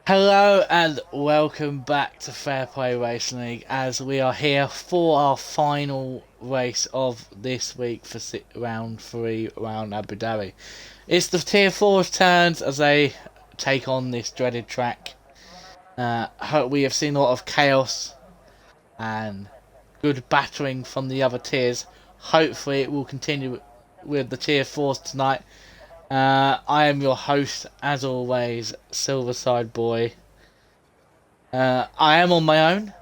Hello and welcome back to Fair Play Racing League as we are here for our final race of this week for round 3 round Abu Dhabi. It's the Tier 4's turns as they take on this dreaded track. We have seen a lot of chaos and good battering from the other tiers. Hopefully it will continue with the Tier 4s tonight. I am your host, as always, Silverside Boy. I am on my own.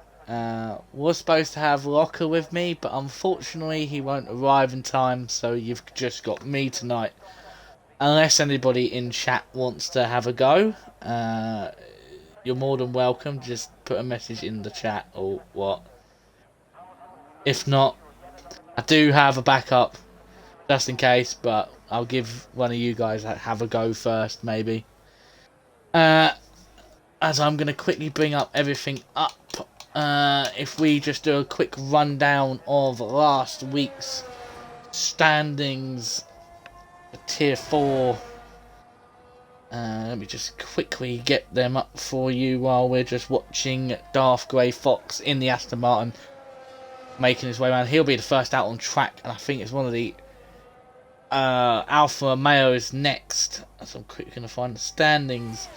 Was supposed to have Locker with me, but unfortunately he won't arrive in time, so you've just got me tonight. Unless anybody in chat wants to have a go, you're more than welcome. Just put a message in the chat or what. If not, I do have a backup, just in case, but I'll give one of you guys have a go first, maybe. As I'm going to quickly bring up everything up. If we just do a quick rundown of last week's standings, Tier 4. Let me just quickly get them up for you while we're just watching Darth Grey Fox in the Aston Martin making his way around. He'll be the first out on track, and I think it's one of the Alfa Romeo is next. So I'm quickly going to find the standings.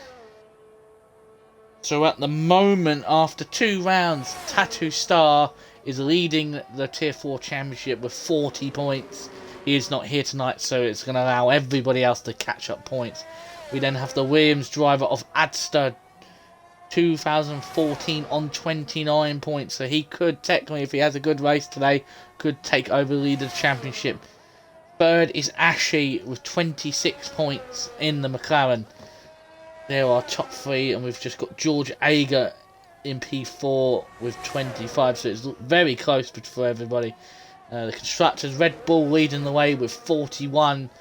So at the moment, after 2 rounds, Tattoo Star is leading the Tier 4 Championship with 40 points. He is not here tonight, so it's going to allow everybody else to catch up points. We then have the Williams driver of Adster 2014 on 29 points. So he could technically, if he has a good race today, could take over the lead of the championship. Third is Ashy with 26 points in the McLaren. There are top 3, and we've just got George Ager in P4 with 25, so it's very close for everybody. The constructors, Red Bull leading the way with 41,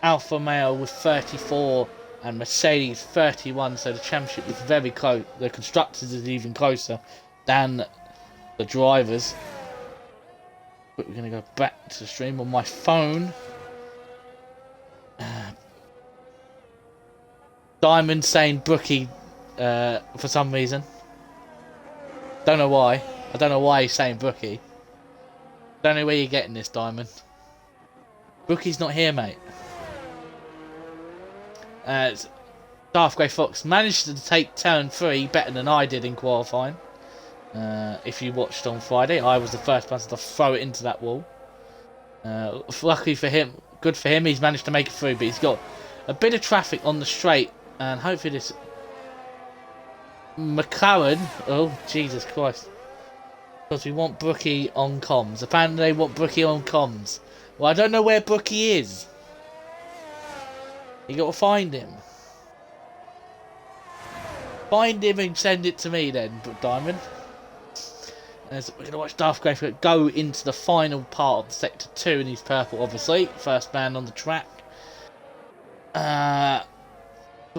Alfa Romeo with 34, and Mercedes 31, so the championship is very close. The constructors is even closer than the drivers. But we're going to go back to the stream on my phone. Diamond saying Brookie for some reason. Don't know why. I don't know why he's saying Brookie. Don't know where you're getting this, Diamond. Brookie's not here, mate. Darth Grey Fox managed to take turn 3 better than I did in qualifying. If you watched on Friday, I was the first person to throw it into that wall. Luckily for him, good for him, he's managed to make it through, but he's got a bit of traffic on the straight, and hopefully this McLaren, oh Jesus Christ, because we want Brookie on comms. Apparently they want Brookie on comms. Well, I don't know where Brookie is. You got to find him. Find him and send it to me then, Diamond. As we're going to watch Darth Grey go into the final part of Sector 2 in his purple, obviously. First man on the track.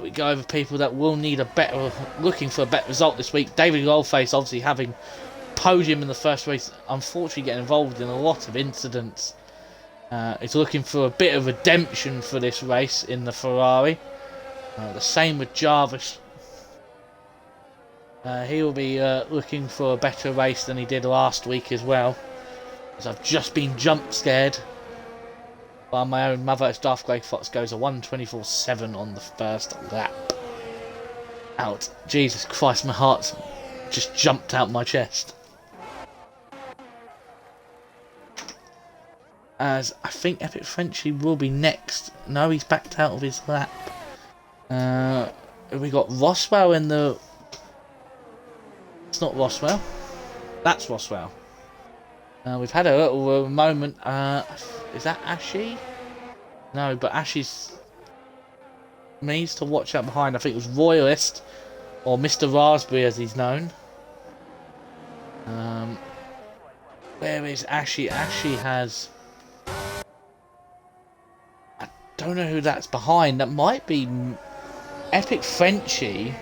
We go over people that will need looking for a better result this week. David Goldface, obviously having podium in the first race, unfortunately getting involved in a lot of incidents. He's looking for a bit of redemption for this race in the Ferrari. The same with Jarvis. He will be looking for a better race than he did last week as well. As I've just been jump scared by my own mother as Darth Grey Fox goes a 1:24.7 on the first lap. Out. Jesus Christ, my heart's just jumped out my chest. As I think Epic Frenchie will be next. No, he's backed out of his lap. We got Roswell in the... It's not Roswell. That's Roswell. We've had a little moment. Is that Ashy? No, but Ashy's needs to watch out behind. I think it was Royalist, or Mr. Raspberry as he's known. Where is Ashy? Ashy has... I don't know who that's behind. That might be Epic Frenchie.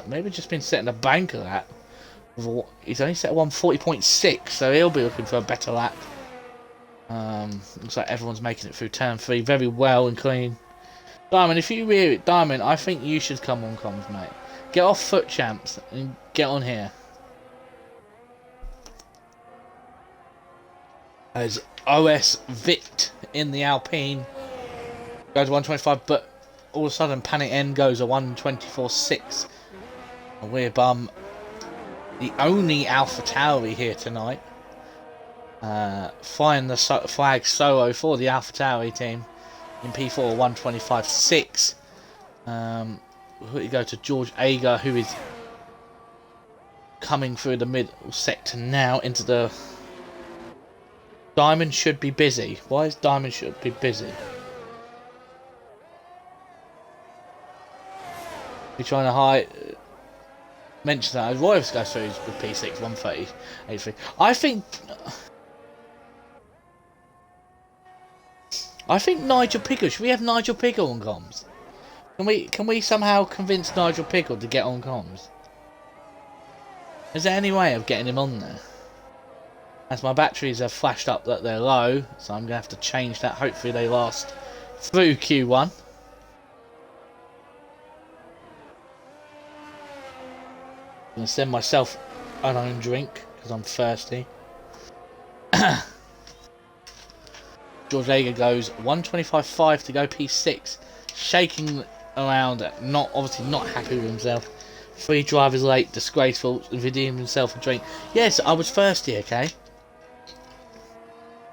Maybe just been setting a bank of that. He's only set 1:40.6, so he'll be looking for a better lap. Looks like everyone's making it through turn 3 very well and clean. Diamond, if you rear it, Diamond, I think you should come on comms, mate. Get off foot champs and get on here. As OS Vict in the Alpine goes 125, but all of a sudden Panic N goes a 124.6. And we're the only Alpha Tauri here tonight. Flying the flag solo for the Alpha Tauri team in P4 125.6. We go to George Ager, who is coming through the middle sector now into the... Diamond should be busy. Why is Diamond should be busy? You're trying to hide... mention that. Royals goes through with P6 130.83. I think Nigel Pickle. Should we have Nigel Pickle on comms? Can we somehow convince Nigel Pickle to get on comms? Is there any way of getting him on there? As my batteries have flashed up that they're low, so I'm going to have to change that. Hopefully they last through Q1. I'm going to send myself an own drink because I'm thirsty. George Ager goes 125.5 to go P6, shaking around, obviously not happy with himself. 3 drivers late, disgraceful, redeemed himself a drink. Yes, I was thirsty, okay?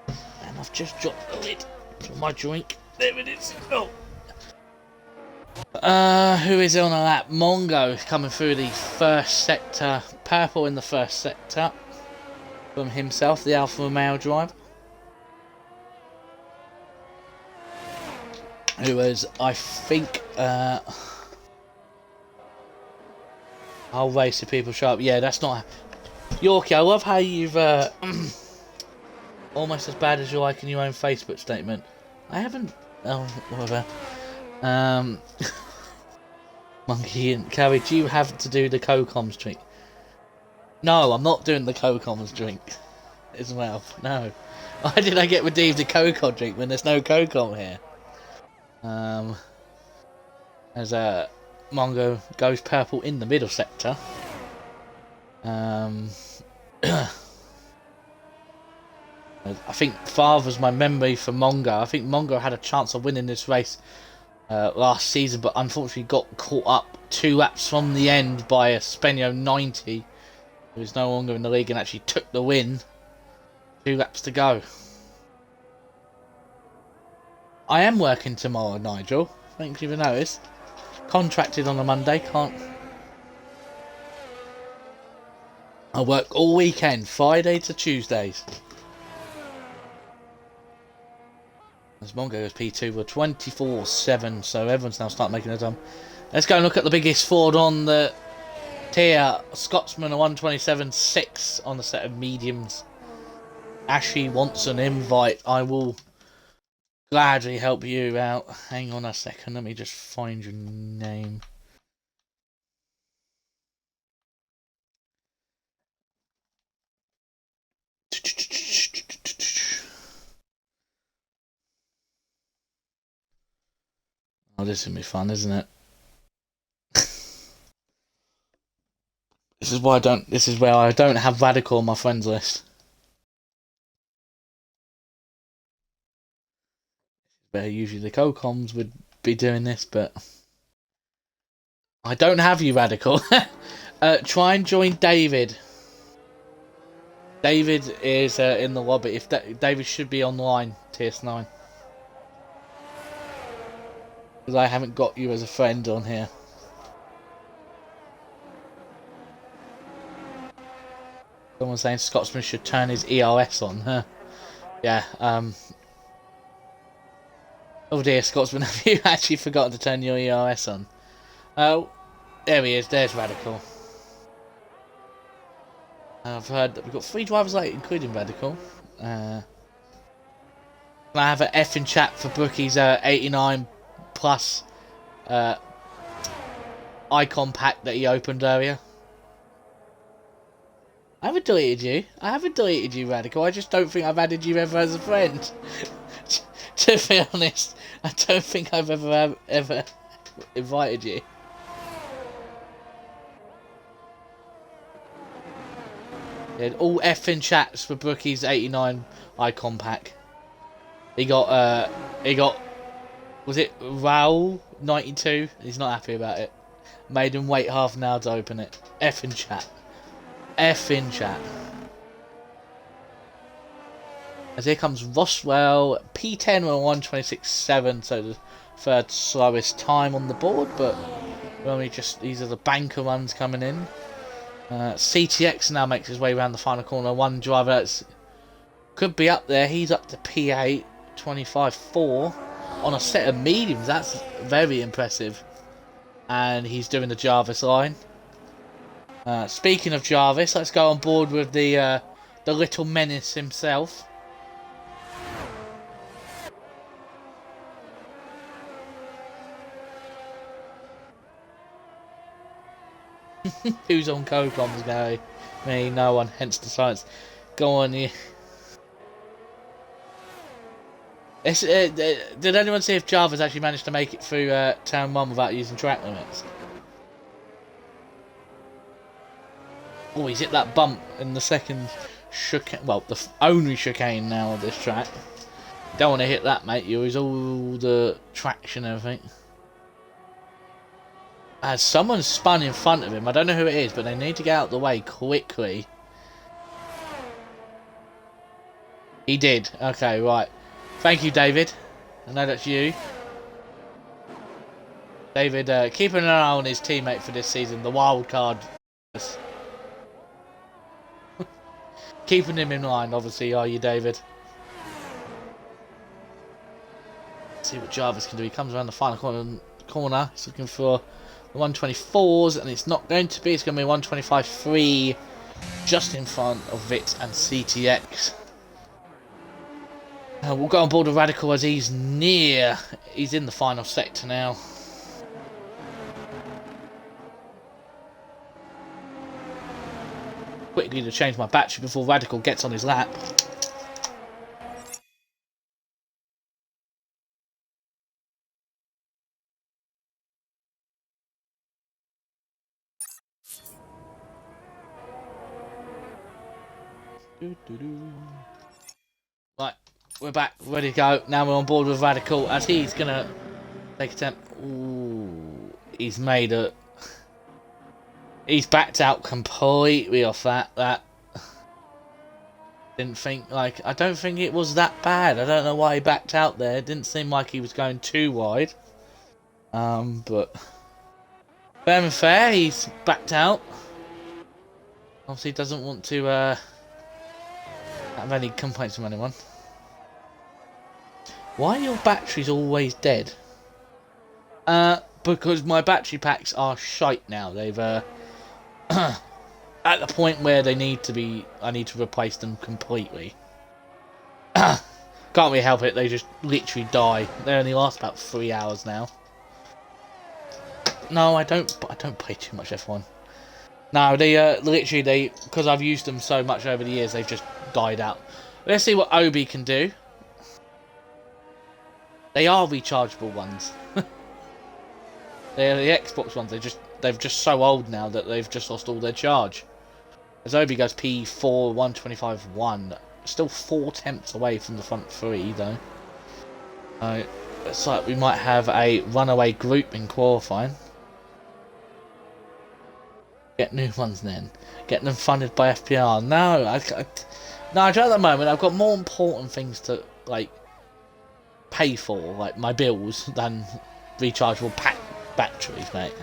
And I've just dropped the lid for my drink. There it is. Oh. Who is on a lap? Mongo coming through the first sector. Purple in the first sector. From himself, the Alfa Romeo driver. Who was, I think, I'll race if people show up. Yeah, that's not... Yorkie, I love how you've, almost as bad as you like in your own Facebook statement. I haven't... Oh, whatever. Monkey and Carrie, do you have to do the co-coms drink? No, I'm not doing the co-coms drink as well. No. Why did I get redeemed a co-com drink when there's no co-com here? As Mongo goes purple in the middle sector. I think father's my memory for Mongo. I think Mongo had a chance of winning this race last season, but unfortunately got caught up 2 laps from the end by a Spenio 90, who is no longer in the league and actually took the win. 2 laps to go. I am working tomorrow, Nigel. Thanks for notice. Contracted on a Monday, can't... I work all weekend, Friday to Tuesdays. As Mongo goes P2, we're 24.7, so everyone's now starting making a time. Let's go and look at the biggest Ford on the tier. Scotsman, a 127.6 on the set of mediums. Ashley wants an invite. I will gladly help you out. Hang on a second, let me just find your name. Oh, this is gonna be fun, isn't it? This is where I don't have Radical on my friends list. Where usually the co-coms would be doing this, but I don't have you, Radical. Try and join David. David is in the lobby. If David should be online, TS9. Because I haven't got you as a friend on here. Someone's saying Scotsman should turn his ERS on, huh? Yeah, oh dear, Scotsman, have you actually forgotten to turn your ERS on? Oh, there he is, there's Radical. I've heard that we've got 3 drivers late, including Radical. Can I have an F in chat for Brookie's 89 plus icon pack that he opened earlier? I haven't deleted you. Radical. I just don't think I've added you ever as a friend. To be honest, I don't think I've ever invited you. Yeah, all effing chats for Brookie's 89 icon pack. He got, was it Raoul 92? He's not happy about it. Made him wait half an hour to open it. Effing chat. Effing chat. As here comes Roswell, P10 on 126.7, so the third slowest time on the board, but only just these are the banker runs coming in. CTX now makes his way around the final corner. One driver that's could be up there. He's up to P8, 25.4 on a set of mediums. That's very impressive. And he's doing the Jarvis line. Speaking of Jarvis, let's go on board with the little menace himself. Who's on co-coms, Gary? Me, no one, hence the silence. Go on, you. Did anyone see if Jarvis actually managed to make it through Town 1 without using track limits? Oh, he's hit that bump in the second chicane. Well, the only chicane now of this track. Don't want to hit that, mate. You use all the traction and everything. As someone spun in front of him, I don't know who it is, but they need to get out of the way quickly. He did. Okay, right. Thank you, David. I know that's you. David, keeping an eye on his teammate for this season, the wild card. Keeping him in mind, obviously, are you, David? Let's see what Jarvis can do. He comes around the final corner. He's looking for the 124s, and it's not going to be. It's going to be 125.3 just in front of Vit and CTX. We'll go on board with Radical as he's in the final sector now. Quickly to change my battery before Radical gets on his lap. Right, we're back, ready to go. Now we're on board with Radical as he's gonna take a attempt. Ooh, he's made a. He's backed out completely off that. Didn't think, like, I don't think it was that bad. I don't know why he backed out there. It didn't seem like he was going too wide. But fair and fair, he's backed out. Obviously, doesn't want to have any complaints from anyone. Why are your batteries always dead? Because my battery packs are shite now. They've at the point where they need to be, I need to replace them completely. Can't really help it. They just literally die. They only last about 3 hours now. No, I don't play too much F1. No, they literally because I've used them so much over the years, they've just died out. Let's see what Obi can do. They are rechargeable ones. They're the Xbox ones. They've just so old now that they've just lost all their charge. As Obi goes P4 125.1, still 4 tenths away from the front 3 though. It's like we might have a runaway group in qualifying. Get new ones then. Get them funded by FPRL. No, no. At the moment, I've got more important things to like pay for, like my bills, than rechargeable batteries, mate.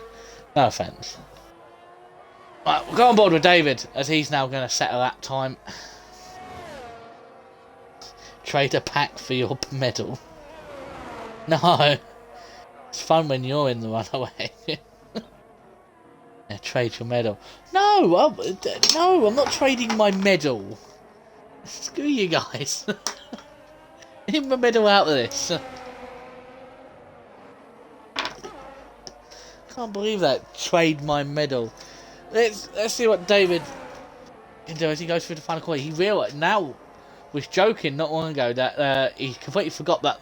No offence. Right, we'll go on board with David as he's now going to set a lap time. Trade a pack for your medal. No, it's fun when you're in the runaway. Yeah, trade your medal. No, no, I'm not trading my medal. Screw you guys. Leave my medal out of this. Can't believe that. Trade my medal. Let's see what David can do as he goes through the final quarter. He realised now, was joking not long ago that he completely forgot that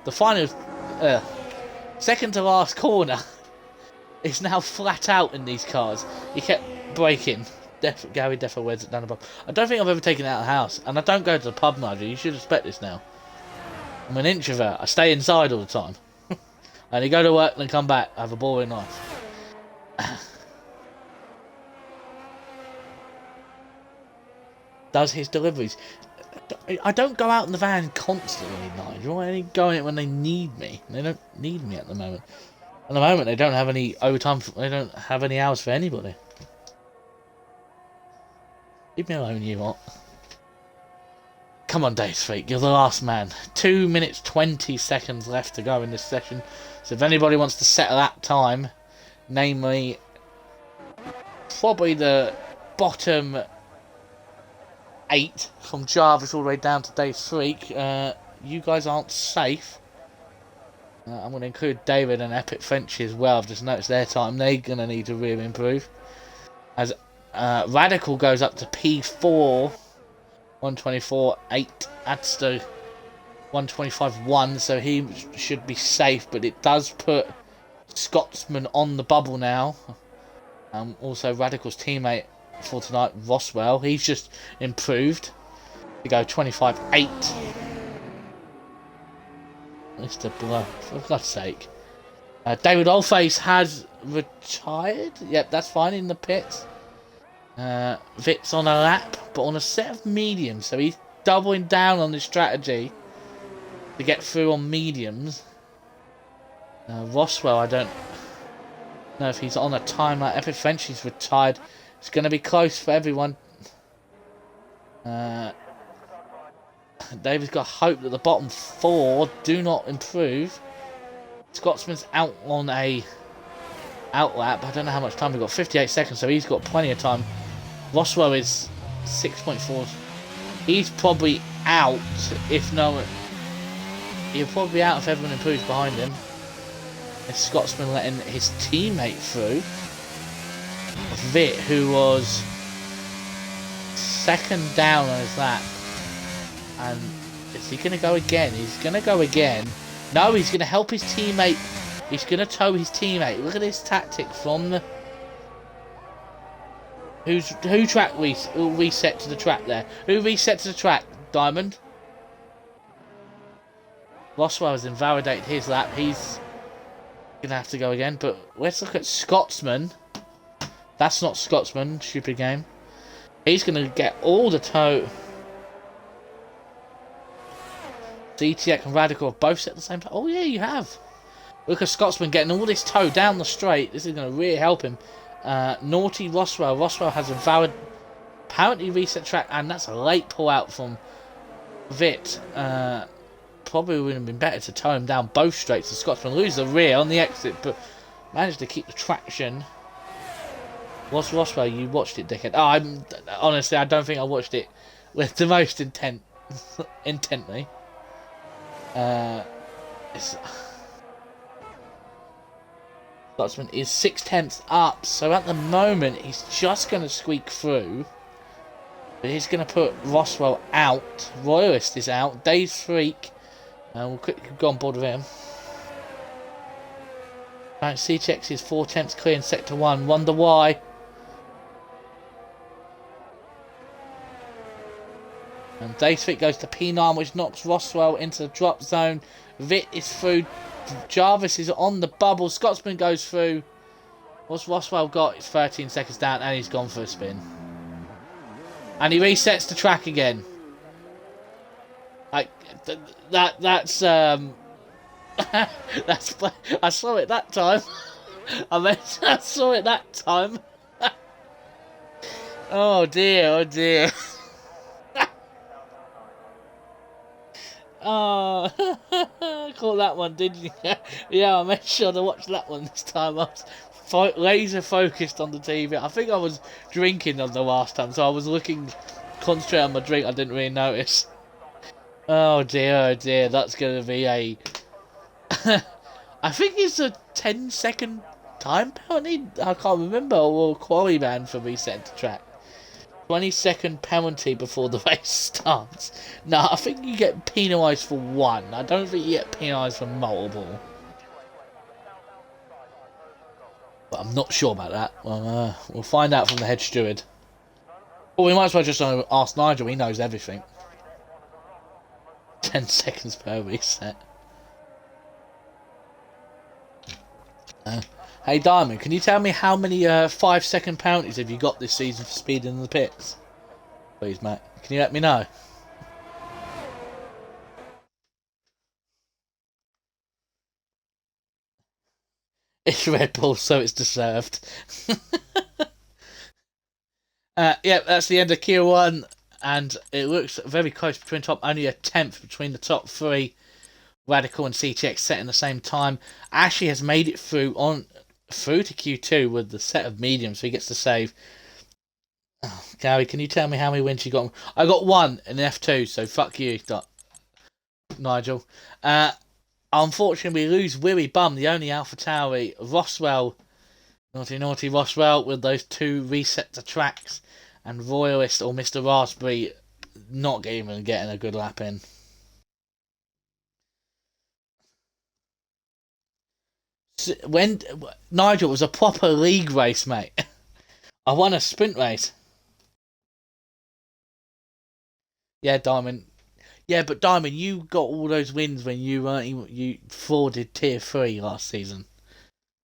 the final Second to last corner is now flat out in these cars. He kept braking. Gary Defo wears it down the pub. I don't think I've ever taken it out of the house, and I don't go to the pub, Nigel. You should expect this now. I'm an introvert. I stay inside all the time. I only go to work and then come back. I have a boring life. Does his deliveries. I don't go out in the van constantly, Nigel. I only go in it when they need me. They don't need me at the moment. At the moment, they don't have any overtime. They don't have any hours for anybody. Leave me alone, you lot. Come on, Dave's Freak. You're the last man. 2 minutes 20 seconds left to go in this session. So if anybody wants to settle that time, namely probably the bottom 8 from Jarvis all the way down to Dave's Freak, you guys aren't safe. I'm going to include David and Epic Frenchy as well. I've just noticed their time. They're going to need to really improve. As Radical goes up to P4, 124.8. Adds to 125.1, so he should be safe. But it does put Scotsman on the bubble now. Also, Radical's teammate for tonight, Roswell, he's just improved to go 25.8. Mr. Blow, for God's sake. David Oldface has retired. Yep, that's fine in the pits. Vit's on a lap, but on a set of mediums, so he's doubling down on his strategy to get through on mediums. Roswell, I don't know if he's on a timer. Epic Frenchy's retired. It's going to be close for everyone. David's got hope that the bottom 4 do not improve. Scotsman's out on a outlap. I don't know how much time we've got. 58 seconds, so he's got plenty of time. Roswell is 6.4. He's probably out if no... He'll probably be out if everyone improves behind him. If Scotsman letting his teammate through. Vit, who was second down on his lap. And is he going to go again? He's going to go again. No, he's going to help his teammate. He's going to tow his teammate. Look at this tactic from the... Who track reset to the track there? Who reset to the track? Diamond? Roswell has invalidated his lap. He's going to have to go again. But let's look at Scotsman. That's not Scotsman. Stupid game. He's going to get all the tow. DTX and Radical have both set the same time. Oh yeah, you have. Look at Scotsman getting all this tow down the straight. This is going to really help him. Naughty Roswell. Roswell has a valid, apparently reset track, and that's a late pull out from Vit. Probably would have been better to tow him down both straights. The Scotsman loses the rear on the exit, but managed to keep the traction. What's Roswell? You watched it, dickhead. Oh, honestly, I don't think I watched it with the most intently. Scotsman is 6/10 up, so at the moment he's just going to squeak through. But he's going to put Roswell out. Royalist is out. Dave's Freak. We'll quickly go on board with him. Right, C-Chex is 4/10 clear in Sector 1. Wonder why. And Dave's Freak goes to P9, which knocks Roswell into the drop zone. Vit is through. Jarvis is on the bubble. Scotsman goes through. What's Roswell got? It's 13 seconds down, and he's gone for a spin. And he resets the track again. Like that's that's I saw it that time. I saw it that time. Oh dear, oh dear. Oh, caught that one, did you? Yeah, I made sure to watch that one this time. I was laser focused on the TV. I think I was drinking on the last time, so I was concentrating on my drink. I didn't really notice. Oh dear, that's going to be a... I think it's a 10-second time penalty. I can't remember, or quali ban for resetting the track. 20-second penalty before the race starts. No, I think you get penalised for one. I don't think you get penalised for multiple. I'm not sure about that. Well, we'll find out from the head steward. Well, we might as well just ask Nigel. He knows everything. 10 seconds per reset. Hey Diamond, can you tell me how many 5-second penalties have you got this season for speeding in the pits? Please, mate. Can you let me know? It's Red Bull, so it's deserved. Yeah, that's the end of Q1, and it looks very close between top. Only a tenth between the top three. Radical and CTX setting the same time. Ashley has made it through to Q2 with the set of mediums, so he gets to save. Oh, Gary, can you tell me how many wins you got? I got one in F2, so fuck you, Nigel. Unfortunately, we lose Willy Bum, the only Alpha Tauri. Roswell, naughty Roswell, with those 2 reset to tracks, and Royalist or Mr. Raspberry not even getting a good lap in. When Nigel, was a proper league race, mate. I won a sprint race. Yeah, Diamond. Yeah, but Diamond, you got all those wins when you frauded tier 3 last season.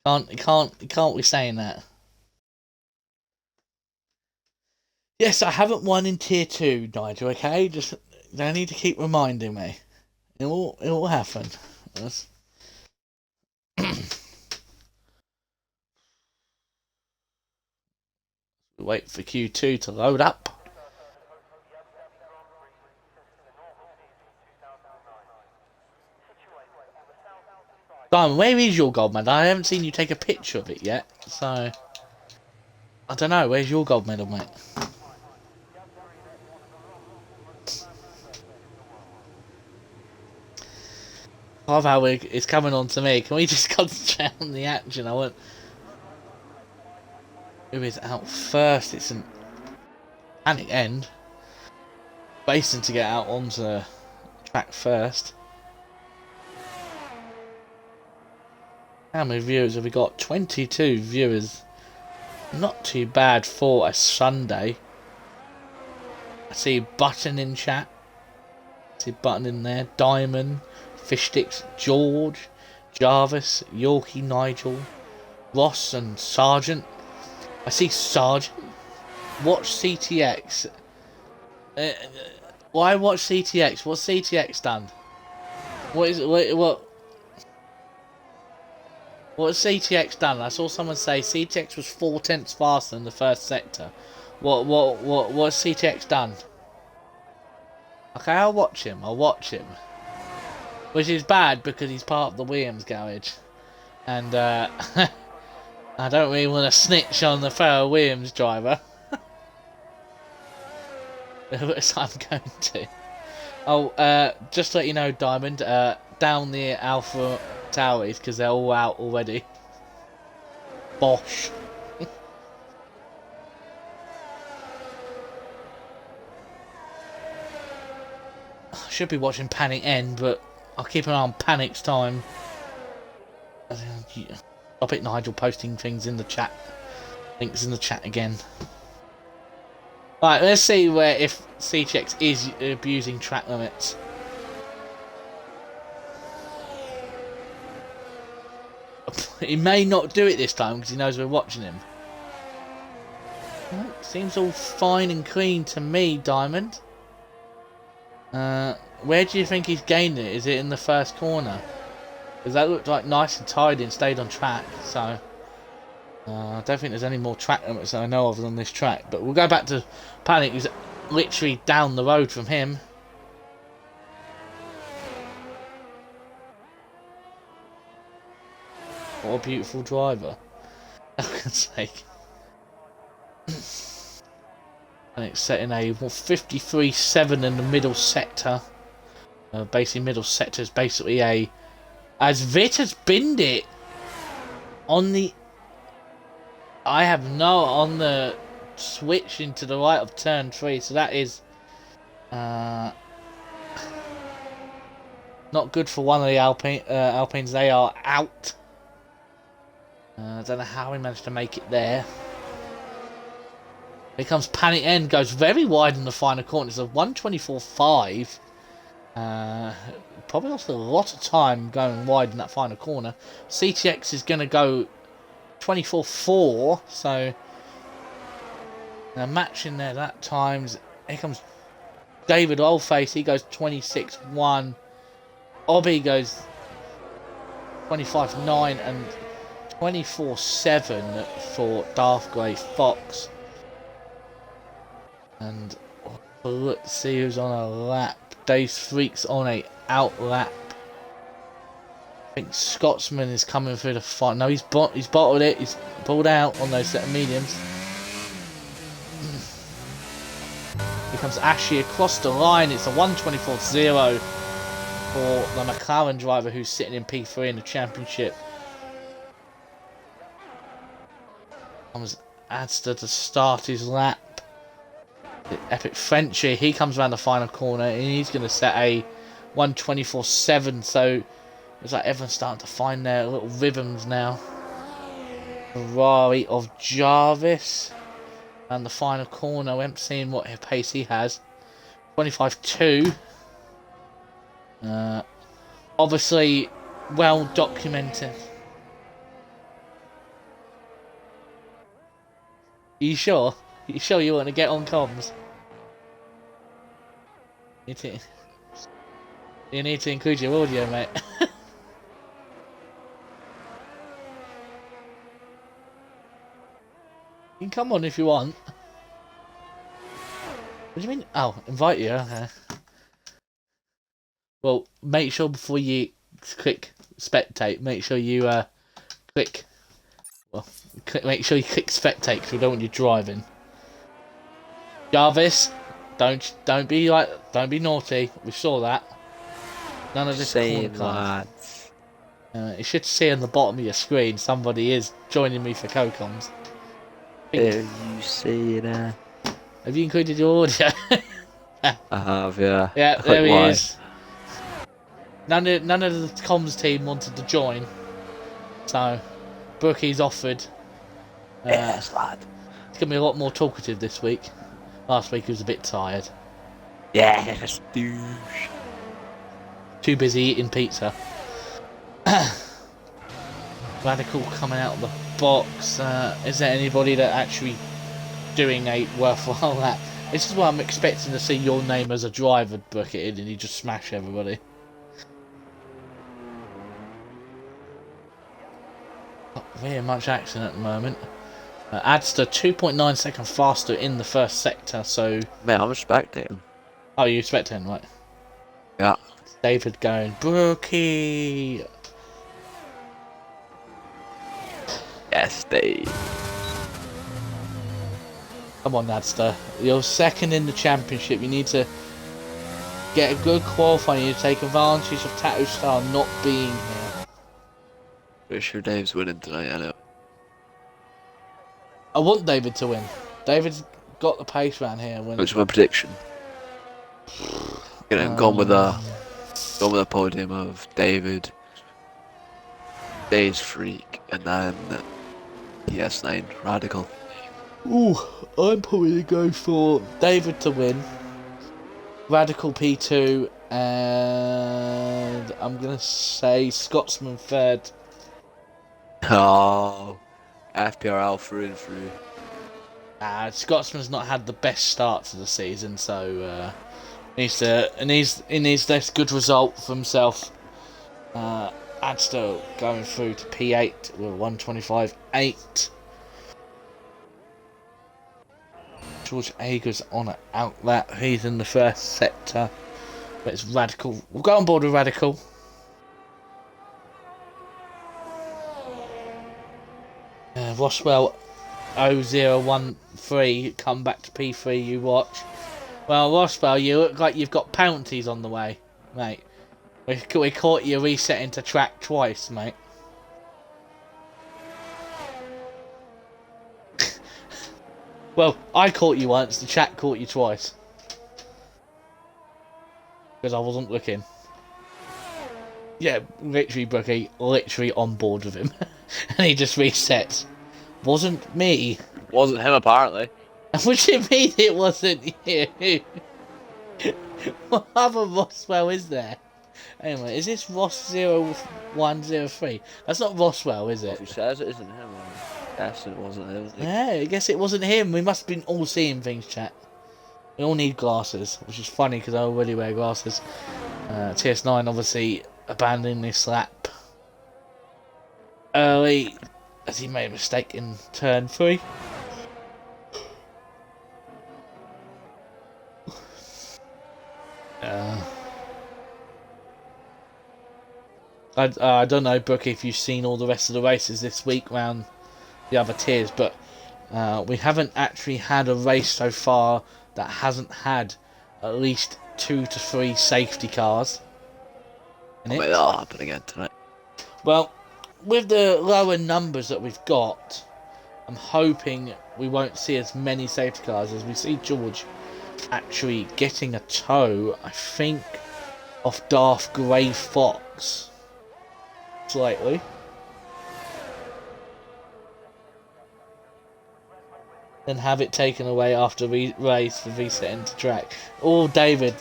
Can't we saying that? Yes, I haven't won in tier 2, Nigel. Okay, just don't need to keep reminding me. It will happen. Wait for Q2 to load up. Diamond, where is your gold medal? I haven't seen you take a picture of it yet, so I don't know. Where's your gold medal, mate? I love how it's coming on to me. Can we just concentrate on the action? I want. Who is out first? It's an panic end. Basin to get out onto the track first. How many viewers have we got? 22 viewers. Not too bad for a Sunday. I see Button in chat. I see Button in there. Diamond, Fishsticks, George, Jarvis, Yorkie, Nigel, Ross and Sergeant. I see Sergeant. Watch CTX. Why watch CTX? What's CTX done? What's CTX done? I saw someone say CTX was 4/10 faster than the first sector. What's CTX done? Okay, I'll watch him. Which is bad because he's part of the Williams garage, and I don't really want to snitch on the fellow Williams driver. Which I'm going to. Oh, just to let you know, Diamond, down the Alpha Towers because they're all out already. Bosh. I should be watching Panic End, but I'll keep an eye on Panic's time. Stop it, Nigel, posting things in the chat. Links in the chat again. Right, let's see if CTX is abusing track limits. He may not do it this time because he knows we're watching him. Well, seems all fine and clean to me, Diamond. Where do you think he's gained it? Is it in the first corner? Because that looked like nice and tidy and stayed on track, so I don't think there's any more track limits that I know of on this track. But we'll go back to Panic, who's literally down the road from him. What a beautiful driver. For God's sake. And it's setting a 53.7 in the middle sector. Basically, middle sector is basically a... As Vit has binned it on the... I have no on the switch into the right of turn 3, so that is not good for one of the Alpines. They are out. I don't know how he managed to make it there. Here comes Panic End, goes very wide in the final corner. It's a 1:24.5. Probably lost a lot of time going wide in that final corner. CTX is going to go 24.4, so a match in there that times. Here comes David Oldface, he goes 26.1. Obby goes 25.9 and 24.7 for Darth Grey Fox. And let's see who's on a lap. Dave Freak's on a out lap. I think Scotsman is coming through the fight. No, he's bottled it. He's pulled out on those set of mediums. Here comes Ashley across the line. It's a 1:24.0 for the McLaren driver who's sitting in P3 in the championship. Comes Adster to start his lap. The Epic Frenchie, he comes around the final corner and he's going to set a 1:24.7. So it's like everyone's starting to find their little rhythms now. Ferrari of Jarvis. And the final corner, we haven't seen what pace he has. 25.2. Obviously, well documented. You sure? You sure you want to get on comms? You need to include your audio, mate. You can come on if you want. What do you mean? Oh, invite you, okay. Well, make sure before you click spectate, make sure you make sure you click spectate because we don't want you driving. Jarvis, don't be naughty. We saw that. None of this corner cards. You should see on the bottom of your screen somebody is joining me for co-coms. There you see that. Have you included your audio? I have, yeah. Yeah, there he is. None of the comms team wanted to join, so Brookie's offered. Yes, lad. It's gonna be a lot more talkative this week. Last week he was a bit tired. Yes, douche. Too busy eating pizza. Radical coming out of the box. Is there anybody that actually doing a worthwhile lap? This is what I'm expecting to see your name as a driver bucketed and you just smash everybody. Not very much action at the moment. Adster 2.9 seconds faster in the first sector, so... Man, I'm spectating. Oh, you're spectating, right? Yeah. David going, Brookie! Yes, Dave. Come on, Adster. You're second in the championship. You need to get a good qualifying. You need to take advantage of Tattoo Star not being here. Pretty sure Dave's winning tonight, I know. I want David to win. David's got the pace around here. What's my prediction? Gone with a podium of David, Dave's Freak, and then PS9 Radical. Ooh, I'm probably going to go for David to win, Radical P2, and I'm going to say Scotsman third. Oh, FPRL through and through. Scotsman's not had the best start to the season, so he needs this good result for himself. Adster going through to P8 with 1:25.8. George Ager's on an outlet. He's in the first sector, but it's Radical. We'll go on board with Radical. Roswell 0013 come back to P3. You watch. Well, Roswell, you look like you've got penalties on the way, mate. We caught you resetting to track twice, mate. Well, I caught you once, the chat caught you twice. Because I wasn't looking. Yeah, literally, Brookie, literally on board with him. And he just resets. Wasn't me. Wasn't him apparently. What do you mean it wasn't you? What other Roswell is there? Anyway, is this Ross0103? That's not Roswell, is Well, it? if he says it isn't him, I'm guessing it wasn't him. Yeah, I guess it wasn't him. We must have been all seeing things, chat. We all need glasses, which is funny because I already wear glasses. TS9 obviously abandoning this lap early as he made a mistake in turn 3. I don't know, Brookie, if you've seen all the rest of the races this week round the other tiers, but we haven't actually had a race so far that hasn't had at least 2 to 3 safety cars in it. Maybe that'll happen again tonight. Well, with the lower numbers that we've got, I'm hoping we won't see as many safety cars as we see George actually getting a tow, I think, off Darth Grey Fox. Slightly. Then have it taken away after race for resetting to track. Or David,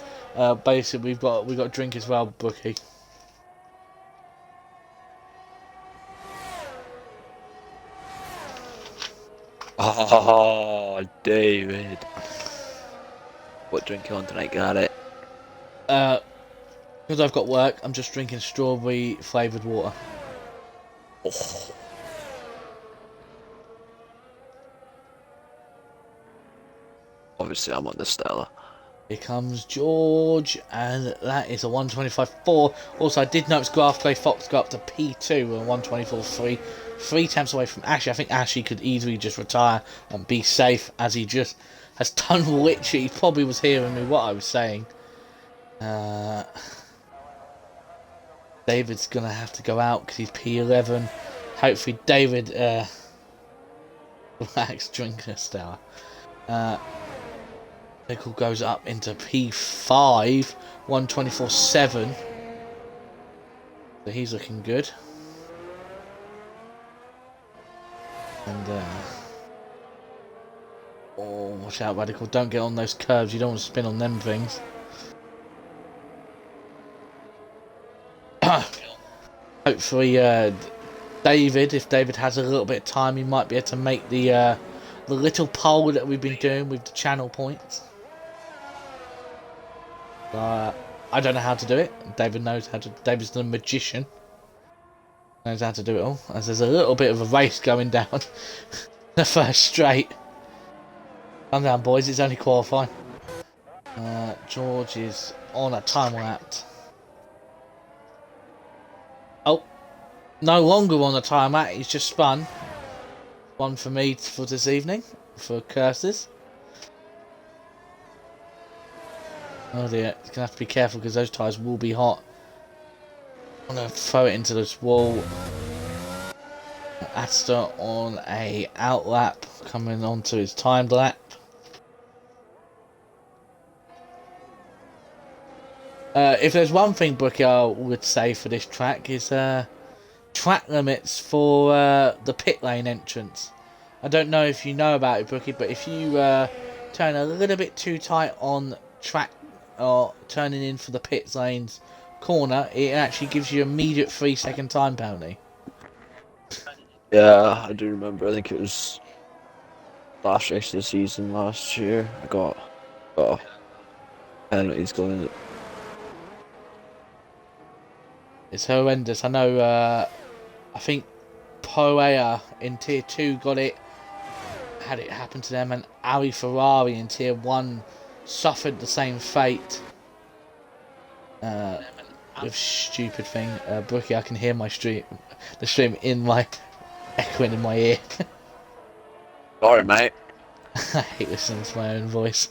basically we've got a drink as well, Brookie. Oh, David. What drink you on tonight? Got it. Because I've got work, I'm just drinking strawberry flavoured water. Oh. Obviously, I'm on the Stella. Here comes George, and that is a 125.4. Also, I did notice Graph Clay Fox go up to P2 and 124.3. 3 tenths away from Ashley. I think Ashley could easily just retire and be safe, as he just has done literally. He probably was hearing me what I was saying. David's going to have to go out because he's P11. Hopefully David relax drinking a Stella. Nickel goes up into P5, 124.7. So he's looking good. And oh, watch out, Radical! Don't get on those curves. You don't want to spin on them things. Hopefully, David, if David has a little bit of time, he might be able to make the little poll that we've been doing with the channel points. I don't know how to do it. David knows how to. David's the magician. Knows how to do it all. As there's a little bit of a race going down the first straight. Calm down, boys. It's only qualifying. George is on a time lap. Oh, no longer on a time lap. He's just spun. One for me for this evening for curses. Oh dear, he's gonna have to be careful because those tyres will be hot. I'm gonna throw it into this wall. Astor on a out lap, coming onto his timed lap. If there's one thing, Brookie, I would say for this track is track limits for the pit lane entrance. I don't know if you know about it, Brookie, but if you turn a little bit too tight on track or turning in for the pit lanes corner, it actually gives you immediate 3-second time penalty. Yeah, I do remember. I think it was last race of the season last year. I got penalties going. It's horrendous. I know. I think Poea in Tier 2 got it. Had it happen to them, and Ali Ferrari in Tier 1 suffered the same fate. With stupid thing, Brookie, I can hear the stream in my echoing in my ear. Sorry, mate. I hate listening to my own voice.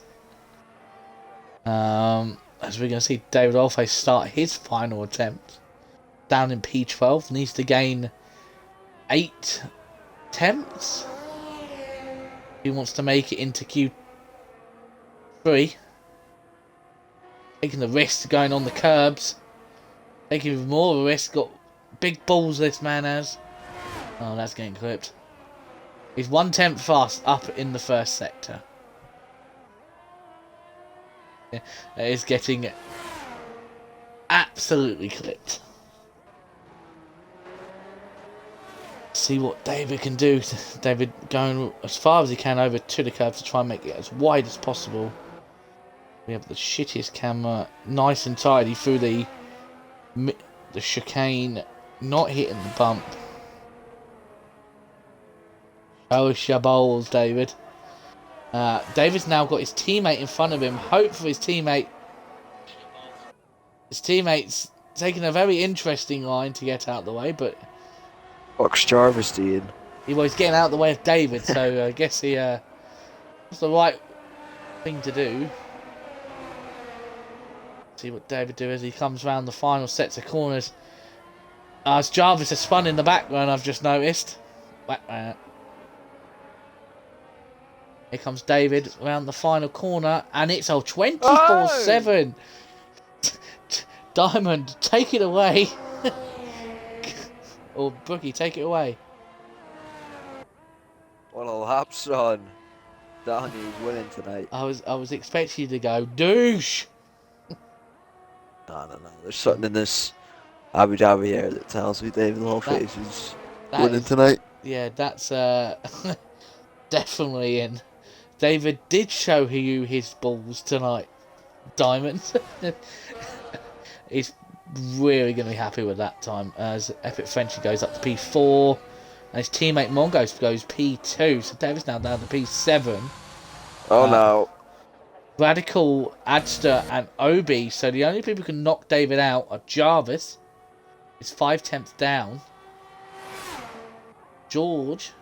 As we're going to see David Olface start his final attempt down in P12, needs to gain 8 attempts. He wants to make it into Q3. Taking the risk going on the curbs. Taking even more of a risk. Got big balls this man has. Oh, that's getting clipped. He's 1/10 fast up in the first sector. Yeah, it is getting absolutely clipped. See what David can do. David going as far as he can over to the curve to try and make it as wide as possible. We have the shittiest camera, nice and tidy through the chicane, not hitting the bump. Oh, shaballs, David. David's now got his teammate in front of him. Hope for his teammate. His teammate's taking a very interesting line to get out of the way, but What's Jarvis doing? he was getting out of the way of David, so I guess he was the right thing to do. See what David do as he comes round the final sets of corners. As Jarvis has spun in the background, I've just noticed. Here comes David round the final corner, and it's a 24/7. Diamond, take it away. Or Brookie, take it away. What a lap, son. Danny's winning tonight. I was expecting you to go douche. No. There's something in this Abu Dhabi air that tells me David Lawface is winning tonight. Yeah, that's definitely in. David did show you his balls tonight, Diamond. He's really going to be happy with that time as Epic Frenchie goes up to P4 and his teammate Mongo goes P2. So David's now down to P7. Oh no. Radical, Adster and Obi. So the only people who can knock David out are Jarvis. He's 5/10 down. George,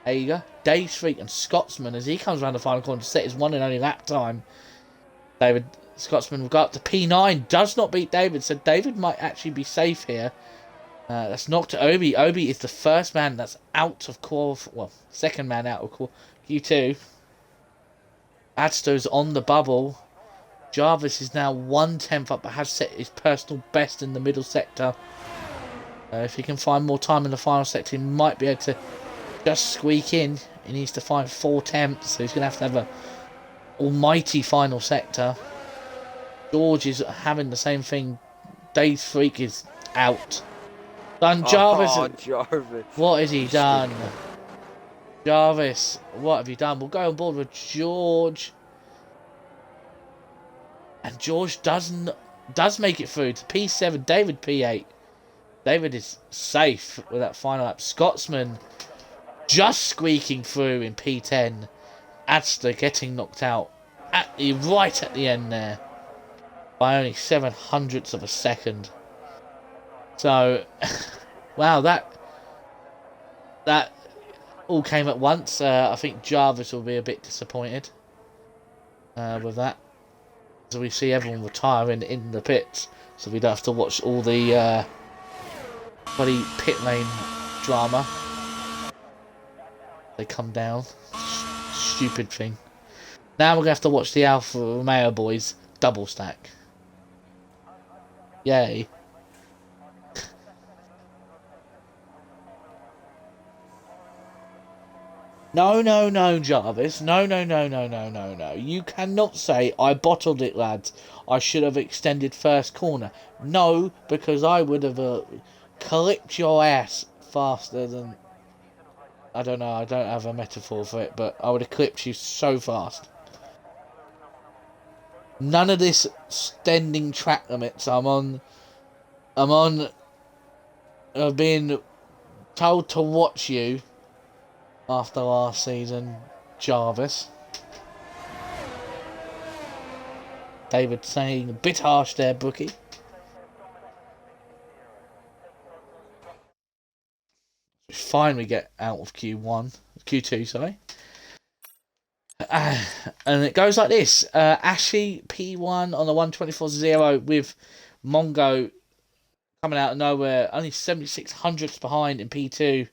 Hager, Dave Street and Scotsman as he comes around the final corner to set his one and only lap time. David Scotsman will go up to P9. Does not beat David, so David might actually be safe here. That's knocked to Obi. Obi is the first man that's out of second man out of Q2. Adster's on the bubble. Jarvis is now 1/10 up, but has set his personal best in the middle sector. If he can find more time in the final sector, he might be able to just squeak in. He needs to find 4/10, so he's going to have an almighty final sector. George is having the same thing. Dave's Freak is out. Done. Jarvis. Oh, Jarvis. What has he done? Jarvis, what have you done? We'll go on board with George. And George does make it through to P7. David P8. David is safe with that final lap. Scotsman just squeaking through in P10. Adster getting knocked out right at the end there by only 0.07 of a second. So, wow, that all came at once. I think Jarvis will be a bit disappointed with that. So we see everyone retiring in the pits, so we don't have to watch all the bloody pit lane drama. They come down. Stupid thing. Now we're going to have to watch the Alfa Romeo boys double stack. Yay. No, Jarvis. No. You cannot say, I bottled it, lads. I should have extended first corner. No, because I would have clipped your ass faster than... I don't know, I don't have a metaphor for it, but I would have clipped you so fast. None of this extending track limits. I'm being told to watch you after last season, Jarvis. David saying a bit harsh there, Brookie. Finally get out of Q2, sorry. And it goes like this. Ashy P1 on the 124.0 with Mongo coming out of nowhere. Only 76 hundredths behind in P2.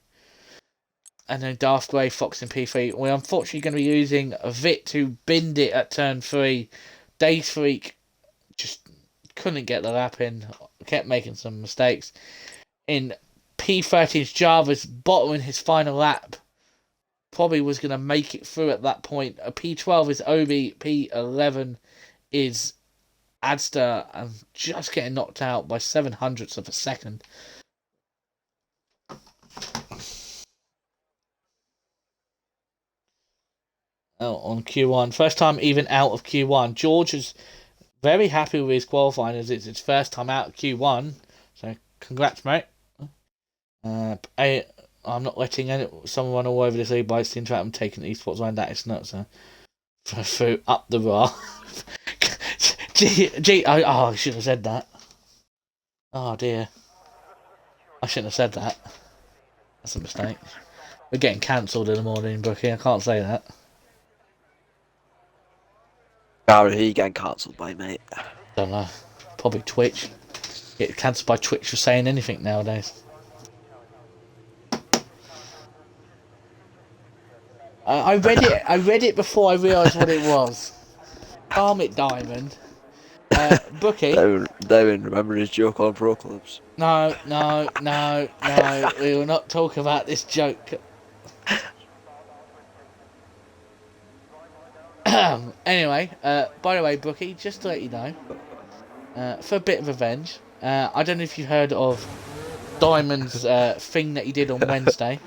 And then Darth Grey Fox in P3. We're unfortunately going to be using a Vit to bind it at turn 3. Days Freak just couldn't get the lap in. Kept making some mistakes. In P13's Jarvis bottoming his final lap. Probably was going to make it through at that point. A P12 is Obi. P11 is Adster. And just getting knocked out by 700ths of a second. On Q1. First time even out of Q1. George is very happy with his qualifying as it's his first time out of Q1. So congrats, mate. I'm not letting someone run all over this lead by the track. I'm taking these spots around that. It's nuts. Through up the bar. I shouldn't have said that. Oh dear. I shouldn't have said that. That's a mistake. We're getting cancelled in the morning, Brookie. I can't say that. Gary, who you getting cancelled by, mate? Don't know. Probably Twitch. Get cancelled by Twitch for saying anything nowadays. I read it before I realised what it was. Calm it, Diamond. Bookie. Don't remember his joke on Pro Clubs. No. We will not talk about this joke. Anyway, by the way, Brookie, just to let you know, for a bit of revenge, I don't know if you heard of Diamond's thing that he did on Wednesday.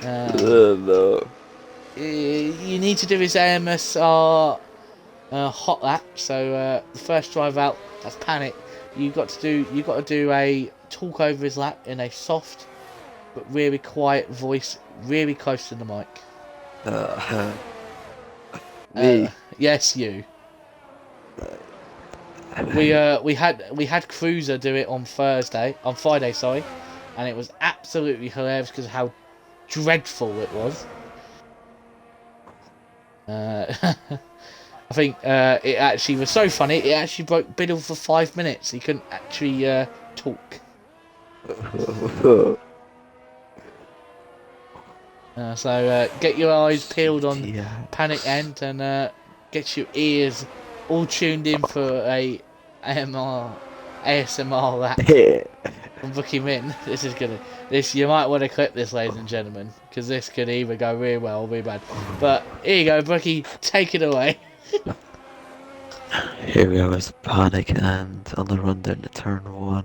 No. You need to do his AMSR hot lap. So the first drive out, that's Panic. You got to do a talk over his lap in a soft but really quiet voice, really close to the mic. Me? Yes, you. We had Cruiser do it on Friday, sorry, and it was absolutely hilarious because of how dreadful it was. I think it actually was so funny. It actually broke Biddle for 5 minutes. He couldn't actually talk. So get your eyes peeled on Panic End and get your ears all tuned in for a ASMR lap from Bookie Min. You might want to clip this, ladies and gentlemen, because this could either go really well or really bad. But here you go, Bookie, take it away. Here we are with Panic End on the run down to turn 1.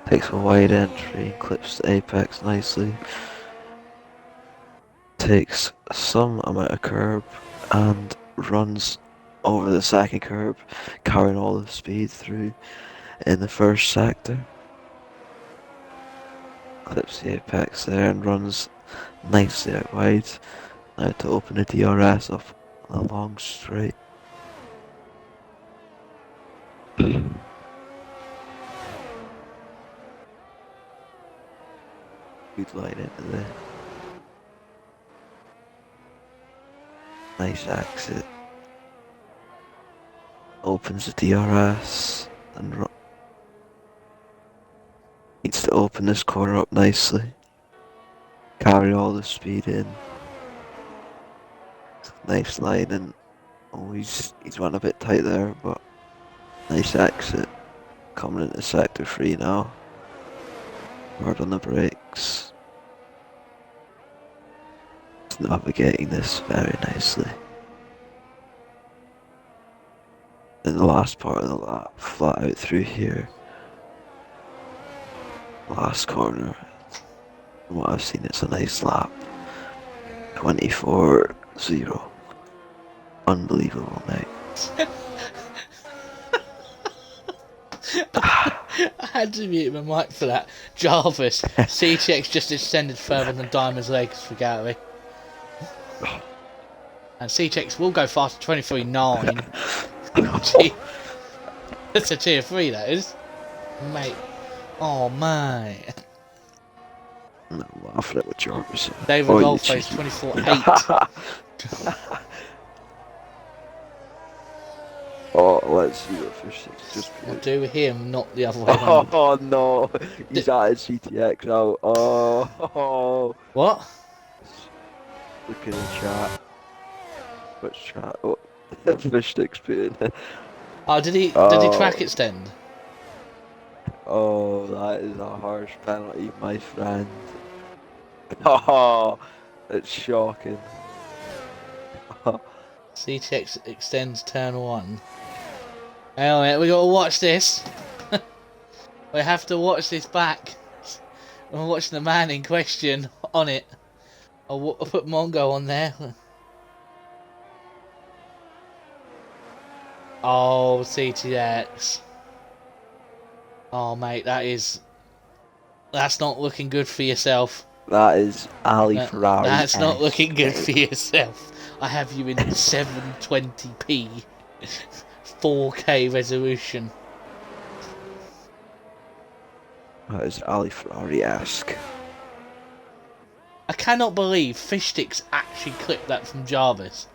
Takes a wide entry, clips the apex nicely. Takes some amount of curb and runs over the second curb, carrying all the speed through in the first sector. Clips the apex there and runs nicely out wide. Now to open the DRS off a long straight. Good line into there. Nice exit. Opens the DRS and needs to open this corner up nicely. Carry all the speed in. Nice line and he's run a bit tight there, but nice exit. Coming into sector 3 now. Hard on the brakes. He's navigating this very nicely. In the last part of the lap, flat out through here. Last corner. From what I've seen, it's a nice lap. 24-0. Unbelievable night. I had to mute my mic for that. Jarvis, CTX just extended further than Diamond's legs for Gary. And CTX will go faster, 23.9. Gee, that's a tier 3, that is. Mate. Oh, mate. I'm laughing at what Jarvis. David Goldface, 24.8. Oh, let's see what fish just We'll do him, not the other way around. Oh no, he's at his CTX now. Oh. What? Look at the chat. Which chat? Oh, fish sticks put in. Oh, did he Oh, track extend? oh, that is a harsh penalty, my friend. Oh, it's shocking. CTX extends turn 1. Anyway, we gotta watch this. We have to watch this back. We're watching the man in question on it. I'll put Mongo on there. Oh, CTX. Oh, mate, that's not looking good for yourself. That is Ali Ferrari. That's not looking good for yourself. I have you in 720p, 4K resolution. That is Ali Ferrari-esque. I cannot believe Fishsticks actually clipped that from Jarvis.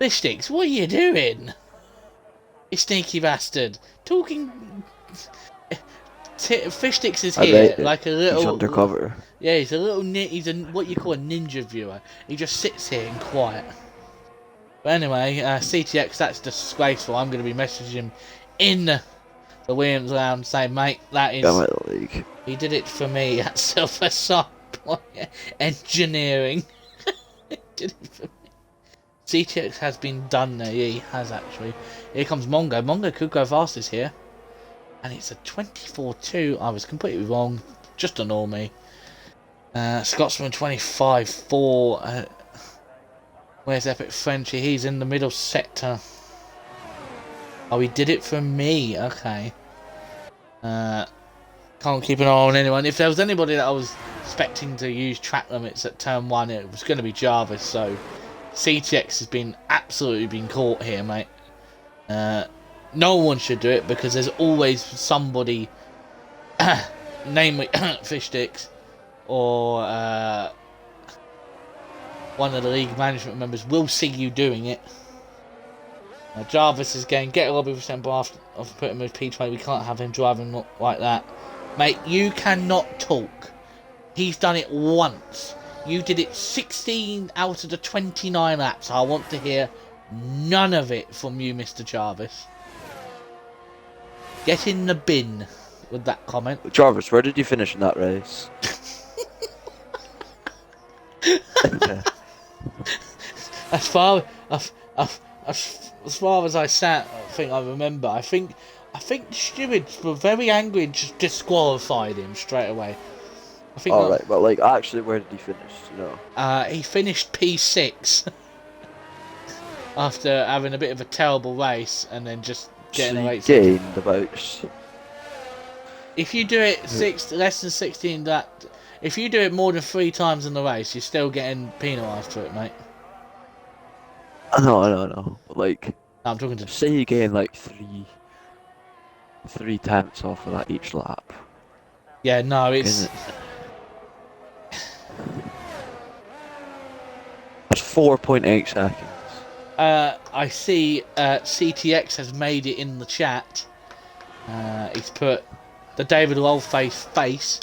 Fishsticks, what are you doing? You sneaky bastard. Talking... Fishsticks is here like a little... He's undercover. Yeah, he's a little... He's what you call a ninja viewer. He just sits here in quiet. But anyway, CTX, that's disgraceful. I'm going to be messaging him in the Williams Lounge saying, mate, that is... Come out of the league. He did it for me at Silver Side Engineering. He did it for me. CTX has been done there. Yeah, he has actually. Here comes Mongo. Mongo could go fastest here. And it's a 24-2. I was completely wrong. Just ignore me. Scotsman 25-4. Where's Epic Frenchie? He's in the middle sector. Oh, he did it for me. Okay. Can't keep an eye on anyone. If there was anybody that I was expecting to use track limits at turn 1, it was going to be Jarvis. So CTX has absolutely been caught here, mate. No one should do it because there's always somebody, namely Fishsticks or one of the league management members, will see you doing it. Jarvis is going, get a lobby for Semper after putting him with P20. We can't have him driving like that. Mate, you cannot talk. He's done it once. You did it 16 out of the 29 laps. I want to hear none of it from you, Mr. Jarvis. Get in the bin with that comment. Jarvis, where did you finish in that race? As far as I think I remember, I think the stewards were very angry and just disqualified him straight away. I think. Alright, but like, actually, where did he finish? You know? He finished P6 after having a bit of a terrible race and then just getting a race. Gained about. If you do it less than 16, if you do it more than 3 times in the race, you're still getting penalised for it, mate. No. Like, No, I'm talking to. say you gain like three tenths off of that each lap. Yeah, no, it's. That's 4.8 seconds. I see CTX has made it in the chat. He's put the David Lolface face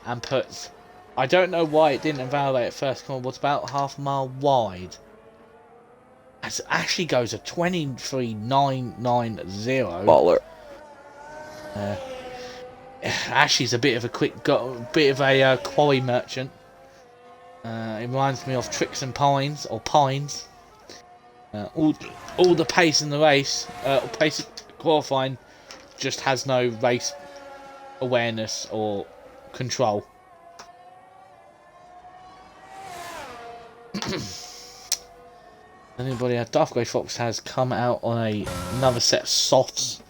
and puts. I don't know why it didn't invalidate at first corner. Was about half a mile wide. As Ashley goes a 23.990. Baller. Ashley's a bit of a quarry merchant. It reminds me of Tricks and Pines or Pines. All the pace in the race, pace qualifying, just has no race awareness or control. Anybody? Darth Grey Fox has come out on another set of softs.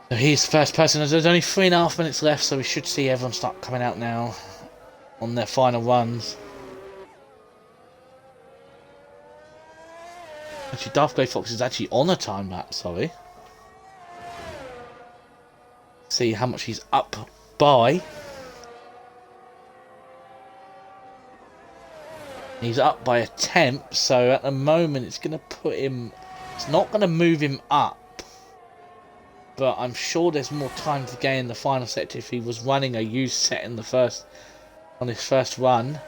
So he's the first person. There's only 3.5 minutes left, so we should see everyone start coming out now on their final runs. Actually, Darth Grey Fox is actually on a time lapse, sorry. See how much he's up by. He's up by a tenth, so at the moment it's going to put him... It's not going to move him up. But I'm sure there's more time to gain in the final sector if he was running a used set in the on his first run.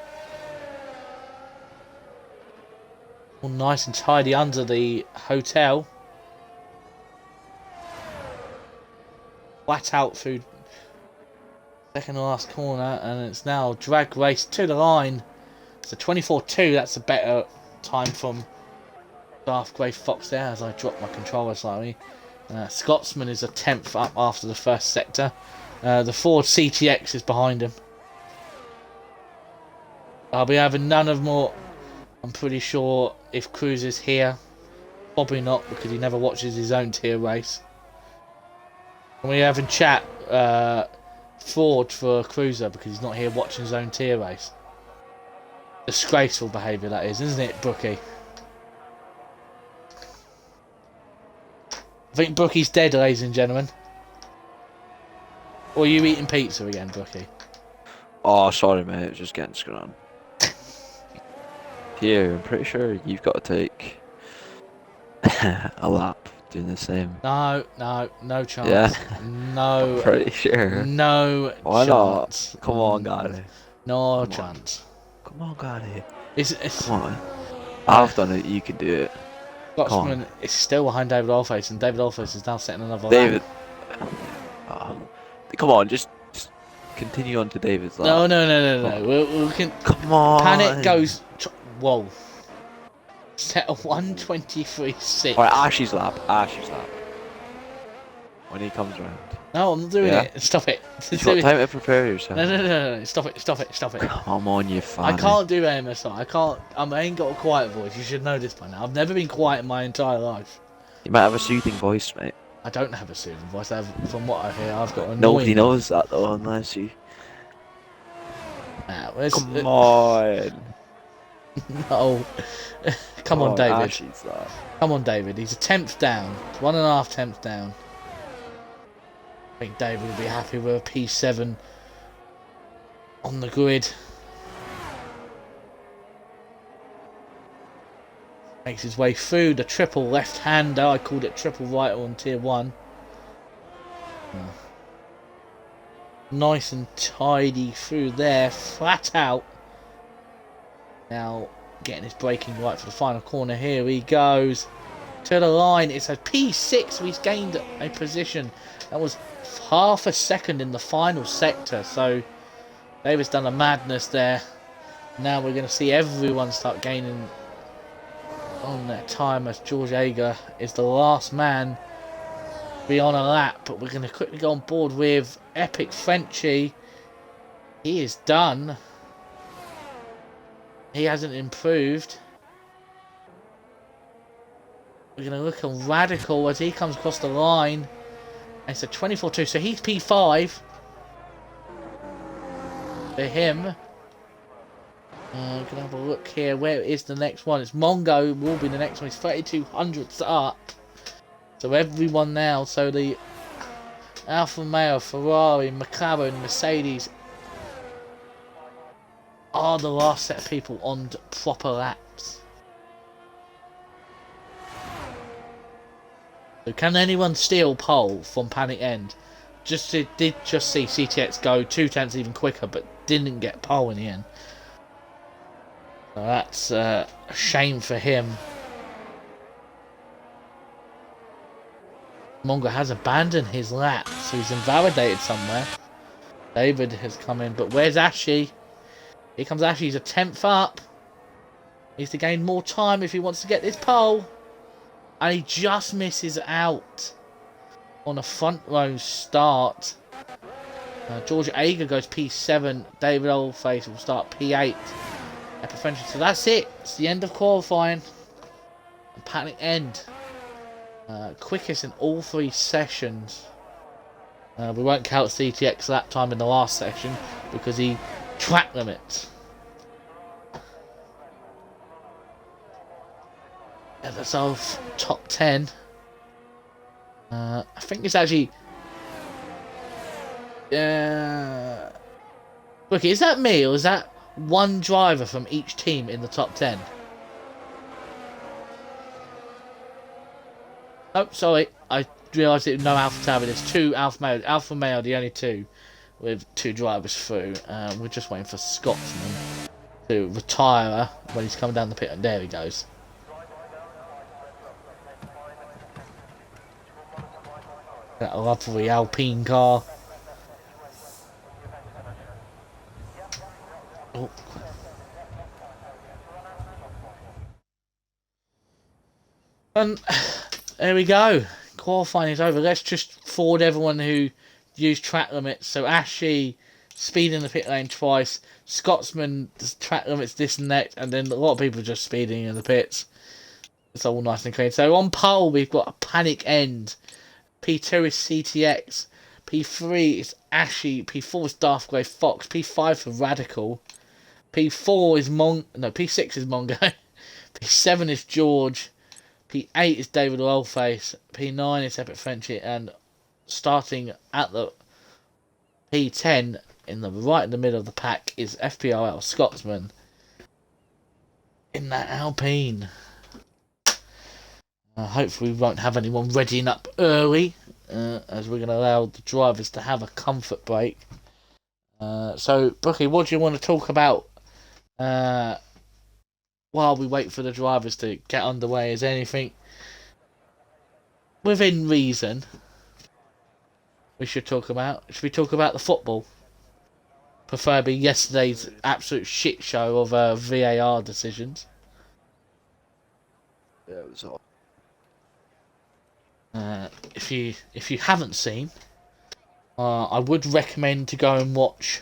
All nice and tidy under the hotel. flat out through second to last corner, and it's now drag race to the line. It's a 24-2. That's a better time from Darth Grey Fox there as I drop my controller slightly. Scotsman is a 10th up after the first sector. The Ford CTX is behind him. I'll be having none of more. I'm pretty sure if Cruz is here, probably not because he never watches his own tier race. And we have in chat fraud for a cruiser because he's not here watching his own tier race. Disgraceful behaviour that is, isn't it, Brookie? I think Brookie's dead, ladies and gentlemen. Or are you eating pizza again, Brookie? Oh, sorry, mate. It was just getting screwed. Here, I'm pretty sure you've got to take a lap doing the same. No chance. Yeah. No. I'm pretty sure. No Why chance. not? Come on, Gary. No Come chance. Come on, Gary. It's Come on. I've done it. You can do it. Scotsman is still behind David Allface, and David Allface is now setting another David. lap. Come on, just continue on to David's lap. No. We can. Come on. Panic goes. Whoa. Set a 1:23.6. Alright, Ashy's lap. When he comes round. No, I'm not doing it. Stop it. You've got time to prepare yourself. No. Stop it. Come on, you fanny. I can't do AMSI. I ain't got a quiet voice. You should know this by now. I've never been quiet in my entire life. You might have a soothing voice, mate. I don't have a soothing voice. From what I hear, I've got an annoying. Nobody knows that though, unless you. Come on. No. Come on, David. Ashy's lap. Come on, David. He's a 10th down. 1.5 tenths down. I think David will be happy with a P7 on the grid. Makes his way through the triple left-hander. I called it triple right on tier 1. Nice and tidy through there. Flat out. Now getting his braking right for the final corner. Here he goes. To the line. It's a P6. So he's gained a position. That was half a second in the final sector. So David's done a madness there. Now we're going to see everyone start gaining on that time as George Ager is the last man to be on a lap. But we're going to quickly go on board with Epic Frenchie. He is done. He hasn't improved. We're going to look at Radical as he comes across the line. And it's a 24-2, so he's P5 for him. We're going to have a look here. Where is the next one? It's Mongo will be the next one. It's 3200s up. So everyone now. So the Alfa Romeo, Ferrari, McLaren, Mercedes are the last set of people on proper laps. So can anyone steal pole from Panic End? Did just see CTX go 2 tenths even quicker, but didn't get pole in the end. So that's a shame for him. Mongo has abandoned his lap, so he's invalidated somewhere. David has come in, but where's Ashy? Here comes Ashy. He's a 10th up. Needs to gain more time if he wants to get this pole. And he just misses out on a front row start. George Ager goes P7. David Oldface will start P8. So that's it. It's the end of qualifying. And Panic End. Quickest in all 3 sessions. We won't count CTX lap time in the last section because he track limits. Yeah, that's our top 10. I think it's actually. Okay, is that me or is that one driver from each team in the top 10? Oh, sorry. I realised it was no Alpha Tauri. There's 2 Alfa Romeo. Alfa Romeo, the only 2 with 2 drivers through. We're just waiting for Scotsman to retire when he's coming down the pit. And there he goes. That lovely Alpine car. Oh. And there we go. Qualifying is over. Let's just forward everyone who used track limits. So Ashley speeding the pit lane twice. Scotsman track limits this and that, and then a lot of people just speeding in the pits. It's all nice and clean. So on pole we've got a Panic End. P2 is CTX. P3 is Ashy. P4 is Darth Grey Fox. P5 for Radical. P4 is P6 is Mongo. P7 is George. P8 is David Wellface. P9 is Epic Frenchie. And starting at the P10 in the middle of the pack is FPRL Scotsman in that Alpine. Hopefully we won't have anyone readying up early, as we're going to allow the drivers to have a comfort break. So, Brookie, what do you want to talk about while we wait for the drivers to get underway? Is there anything within reason we should talk about? Should we talk about the football? Preferably yesterday's absolute shit show of VAR decisions. Yeah, it was all. If you haven't seen, I would recommend to go and watch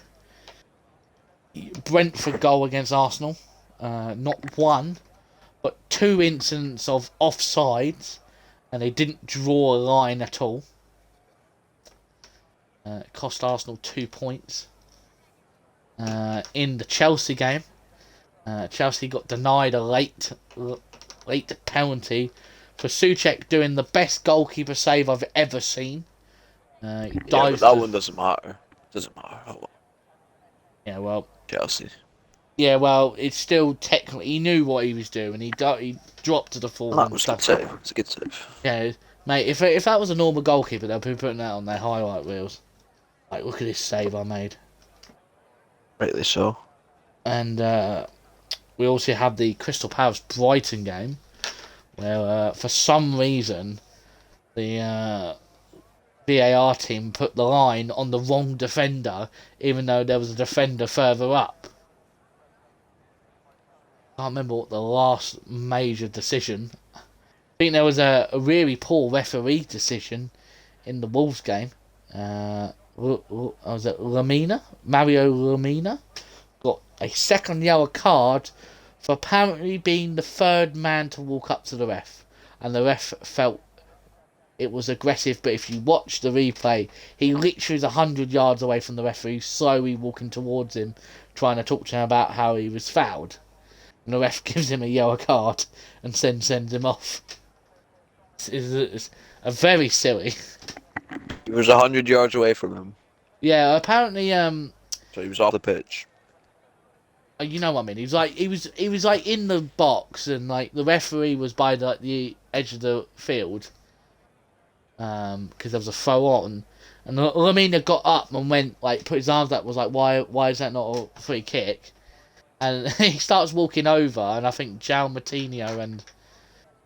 Brentford goal against Arsenal. Not one, but two incidents of offsides, and they didn't draw a line at all. It cost Arsenal 2 points. In the Chelsea game, Chelsea got denied a late penalty for Souček doing the best goalkeeper save I've ever seen. Yeah, but that one doesn't matter. Doesn't matter. Yeah, well, Chelsea. Yeah, well, it's still technically he knew what he was doing. He dropped to the floor. That was a good save. It's a good save. Yeah, mate. If that was a normal goalkeeper, they'll be putting that on their highlight reels. Like, look at this save I made. Rightly so. And we also have the Crystal Palace Brighton game, where for some reason the VAR team put the line on the wrong defender, even though there was a defender further up. I can't remember what the last major decision. I think there was a really poor referee decision in the Wolves game. Was it Lamina? Mario Lamina got a second yellow card for apparently being the third man to walk up to the ref, and the ref felt it was aggressive. But if you watch the replay, he literally is 100 yards away from the referee, slowly walking towards him, trying to talk to him about how he was fouled. And the ref gives him a yellow card and sends him off. It's a very silly. He was 100 yards away from him. Yeah, apparently. So he was off the pitch. You know what I mean? He was like in the box, and like the referee was by the edge of the field. Because there was a throw on, and Lamina got up and went put his arms up. Was like, why is that not a free kick? And he starts walking over, and I think João Moutinho and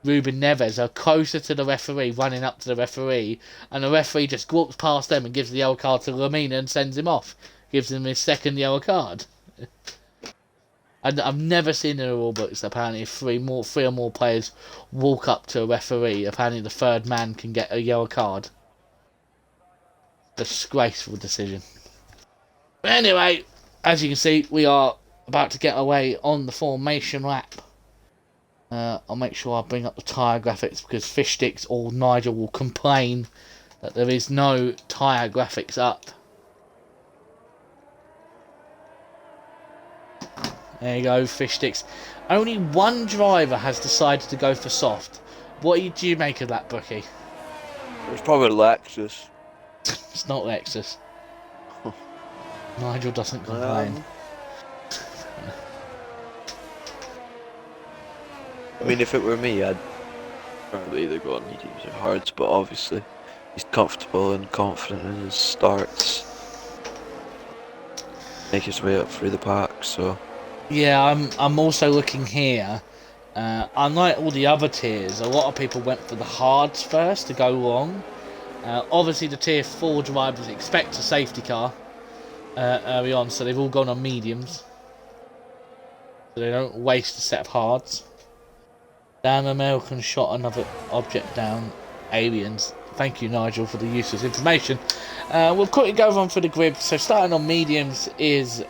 Ruben Neves are closer to the referee, running up to the referee, and the referee just walks past them and gives the yellow card to Lamina and sends him off. Gives him his second yellow card. And I've never seen in the rule books, apparently, if three or more players walk up to a referee, apparently the third man can get a yellow card. Disgraceful decision. But anyway, as you can see, we are about to get away on the formation lap. I'll make sure I bring up the tyre graphics, because Fish Sticks or Nigel will complain that there is no tyre graphics up. There you go, Fish Sticks. Only one driver has decided to go for soft. What do you make of that, Brookie? It was probably Lexus. It's not Lexus. Nigel doesn't complain. I mean, if it were me, I'd probably either go on mediums or hards, but obviously he's comfortable and confident in his starts. Make his way up through the pack, so... Yeah, I'm also looking here. Unlike all the other tiers, a lot of people went for the hards first to go long, Obviously, the Tier 4 drivers expect a safety car early on, so they've all gone on mediums. So they don't waste a set of hards. Damn, American shot another object down. Aliens. Thank you, Nigel, for the useless information. We'll quickly go on through the grid. So starting on mediums is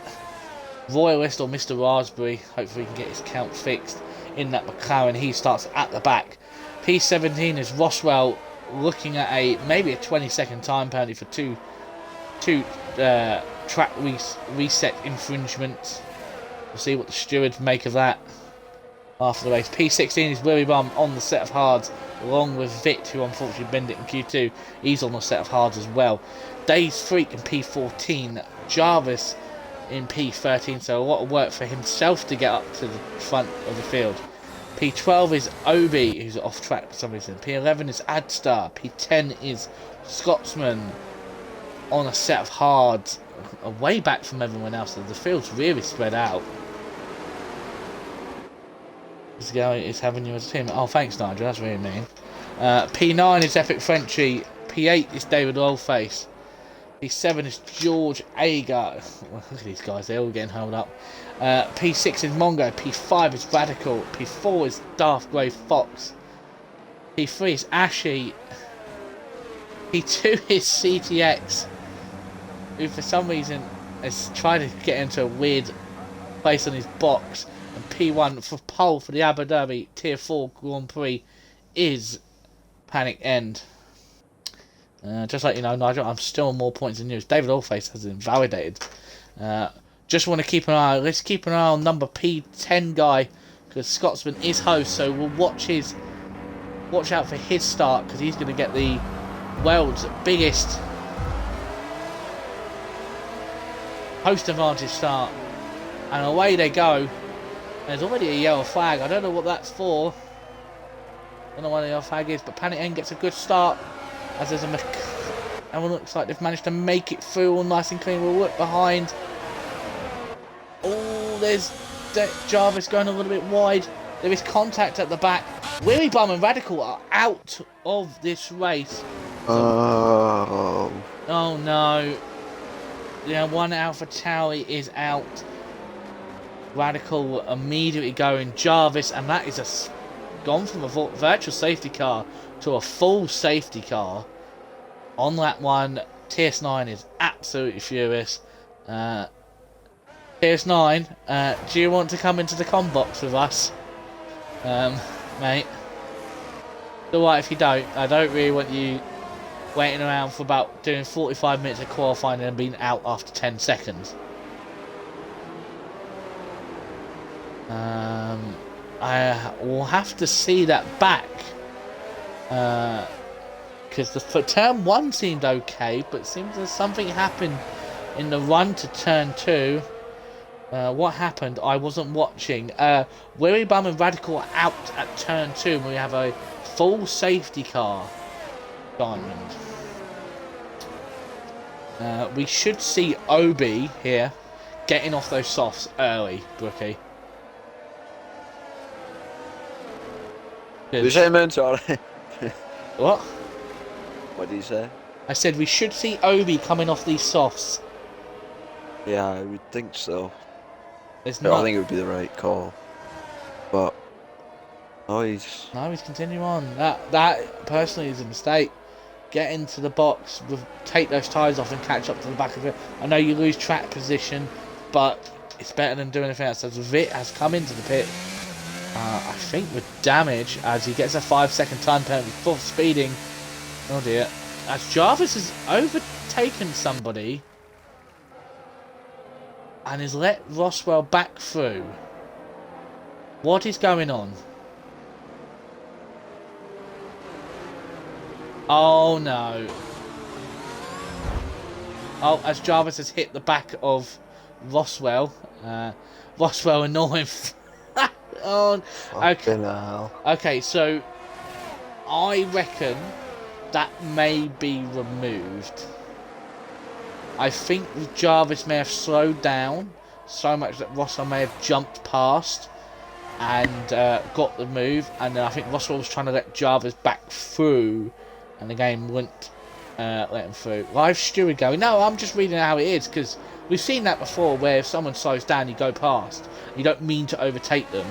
Royalist or Mr. Raspberry. Hopefully he can get his count fixed in that McLaren. He starts at the back. P17 is Roswell, looking at maybe a 20-second time penalty for two track reset infringements. We'll see what the stewards make of that after the race. P16 is Willy Bum on the set of hards, along with Vit, who unfortunately bended in Q2. He's on the set of hards as well. Days Freak in P14. Jarvis in P13, so a lot of work for himself to get up to the front of the field. P12 is Obi, who's off track for some reason. P11 is Adstar. P10 is Scotsman on a set of hards, way back from everyone else. So the field's really spread out. This guy is having you as a team. Oh, thanks, Nigel. That's really mean. P9 is Epic Frenchie. P8 is David Oldface. P7 is George Agar. Well, look at these guys, they're all getting held up. P6 is Mongo. P5 is Radical. P4 is Darth Grey Fox. P3 is Ashy. P2 is CTX, who for some reason has tried to get into a weird place on his box. And P1 for pole for the Abu Dhabi Tier 4 Grand Prix is Panic End. Just like you know, Nigel, I'm still on more points than you. David Allface has invalidated. Just want to keep an eye. Let's keep an eye on number P10 guy, because Scotsman is host, so we'll watch out for his start, because he's going to get the world's biggest host advantage start. And away they go. There's already a yellow flag. I don't know what that's for. I don't know what the yellow flag is, but Panic End gets a good start. As there's everyone looks like they've managed to make it through all nice and clean. We'll look behind. Oh, there's Jarvis going a little bit wide. There is contact at the back. Willy Bum and Radical are out of this race. Oh. Oh no. Yeah, one Alpha Tauri is out. Radical will immediately going Jarvis, and that is gone from a virtual safety car to a full safety car on lap 1. TS9 is absolutely furious. TS9, do you want to come into the com box with us, mate? It's alright if you don't. I don't really want you waiting around for about doing 45 minutes of qualifying and being out after 10 seconds. I will have to see that back. Because the turn 1 seemed okay, but it seems there's something happened in the run to turn 2. What happened? I wasn't watching. Willy Bum and Radical are out at turn 2, and we have a full safety car diamond. We should see Obi here getting off those softs early, Brookie. Did you say man, sorry? What? What did you say? I said we should see Obi coming off these softs. Yeah, I would think so. It's I not. think it would be the right call. But no, he's continuing on. That personally is a mistake. Get into the box, take those tyres off and catch up to the back of it. I know you lose track position, but it's better than doing anything else. As Vit has come into the pit, I think with damage, as he gets a 5-second time penalty for speeding. Oh dear. As Jarvis has overtaken somebody and has let Roswell back through. What is going on? Oh no. Oh, as Jarvis has hit the back of Roswell. Roswell annoying. Oh, okay. Okay, so I reckon that may be removed. I think Jarvis may have slowed down so much that Roswell may have jumped past and got the move, and then I think Roswell was trying to let Jarvis back through, and the game went let him through. Live steward going. No, I'm just reading how it is because we've seen that before where if someone slows down, you go past. You don't mean to overtake them,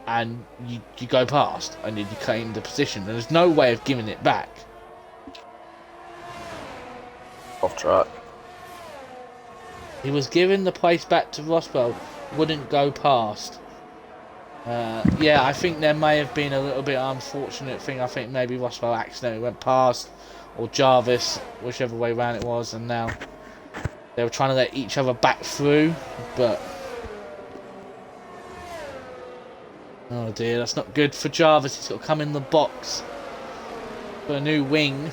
and you go past, and then you claim the position. And there's no way of giving it back. Off track. He was giving the place back to Roswell. Wouldn't go past. Yeah, I think there may have been a little bit unfortunate thing. I think maybe Roswell accidentally went past, or Jarvis, whichever way round it was, and now they were trying to let each other back through, but oh dear, that's not good for Jarvis. He's got to come in the box for a new wing.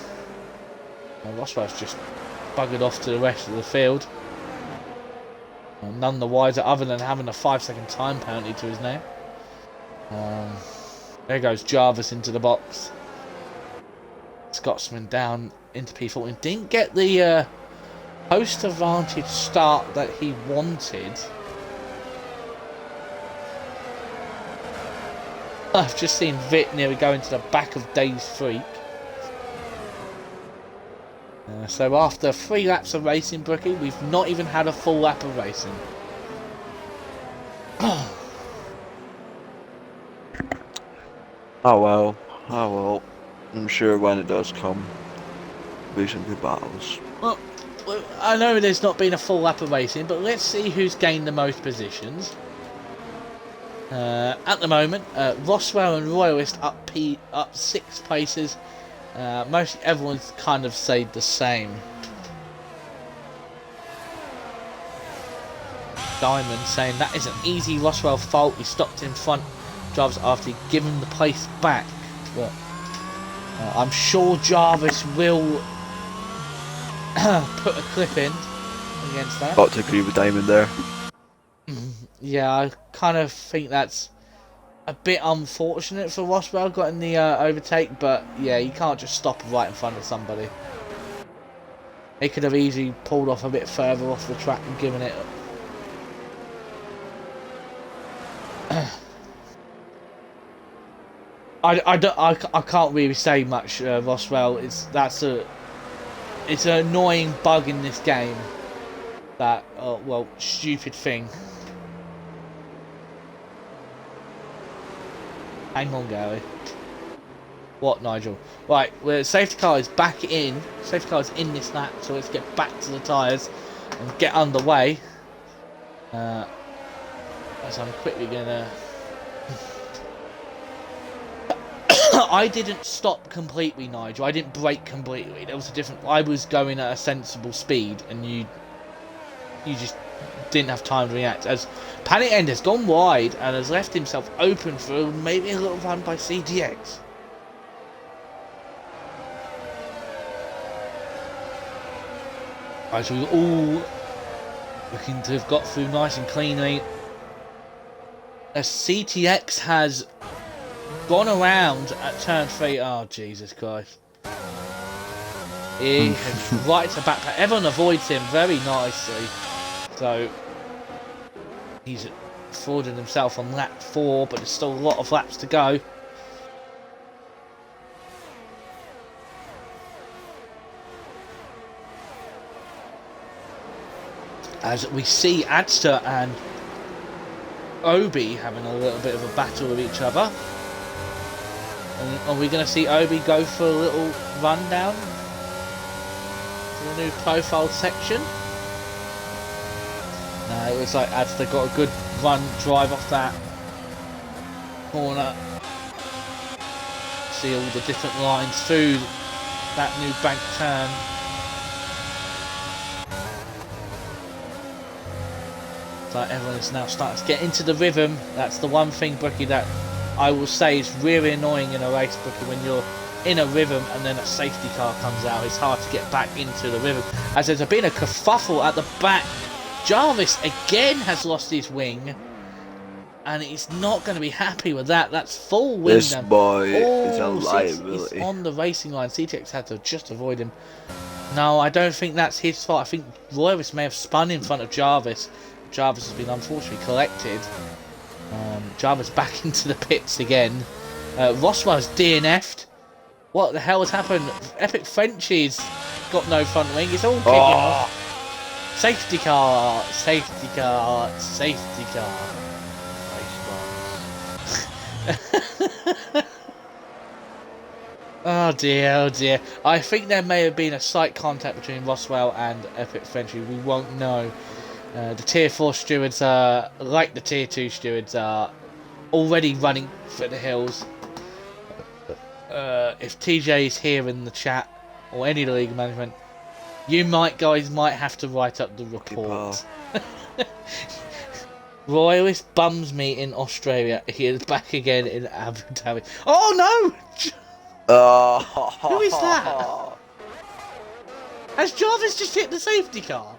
Roswell's just buggered off to the rest of the field. None the wiser, other than having a 5-second time penalty to his name. There goes Jarvis into the box. Scotsman down into P14. Didn't get the post advantage start that he wanted. I've just seen Vit nearly go into the back of Dave's Freak. So after 3 laps of racing, Brookie, we've not even had a full lap of racing. Oh well, oh well. I'm sure when it does come, there'll be some good battles. Well, I know there's not been a full lap of racing, but let's see who's gained the most positions. At the moment, Roswell and Royalist up 6 places. Mostly everyone's kind of stayed the same. Diamond saying that is an easy Roswell fault. He stopped in front Jarvis after he'd given the place back. But I'm sure Jarvis will put a clip in against that. Got to agree with Diamond there. Yeah, I kind of think that's a bit unfortunate for Roswell getting the overtake, but yeah, you can't just stop right in front of somebody. He could have easily pulled off a bit further off the track and given it. I can't really say much. Roswell, it's an annoying bug in this game. That well, stupid thing. Hang on, Gary. What, Nigel? Right, well, safety car is back in. Safety car is in this lap, so let's get back to the tyres and get underway. As I'm quickly gonna. I didn't stop completely, Nigel. I didn't brake completely. There was a different. I was going at a sensible speed, and you just didn't have time to react. As Panic End has gone wide and has left himself open for maybe a little run by CDX. Right, so we're all looking to have got through nice and cleanly. As CTX has gone around at turn 3. Oh, Jesus Christ. He has right to back. Everyone avoids him very nicely. So he's afforded himself on lap 4, but there's still a lot of laps to go. As we see Adster and Obi having a little bit of a battle with each other. And are we going to see Obi go for a little run down to the new profile section? No, it looks like Adster got a good run drive off that corner. See all the different lines through that new bank turn. So everyone is now starting to get into the rhythm. That's the one thing, Brookie, that I will say is really annoying in a race, Brookie, when you're in a rhythm and then a safety car comes out. It's hard to get back into the rhythm. As there's been a kerfuffle at the back. Jarvis again has lost his wing. And he's not going to be happy with that. That's full wing. This boy is a liability. He's on the racing line. CTX had to just avoid him. No, I don't think that's his fault. I think Royvis may have spun in front of Jarvis. Jarvis has been unfortunately collected. Jarvis back into the pits again. Roswell's DNF'd. What the hell has happened? Epic Frenchie's got no front wing. It's all kicking off. Safety car, safety car, safety car. Oh dear, oh dear. I think there may have been a slight contact between Roswell and Epic Frenchie. We won't know. The Tier 4 stewards are, like the Tier 2 stewards, are already running for the hills. If TJ is here in the chat, or any of the league management, you guys might have to write up the report. Royalist bums me in Australia. He is back again in Abu Dhabi. Oh no! Who is that? Has Jarvis just hit the safety car?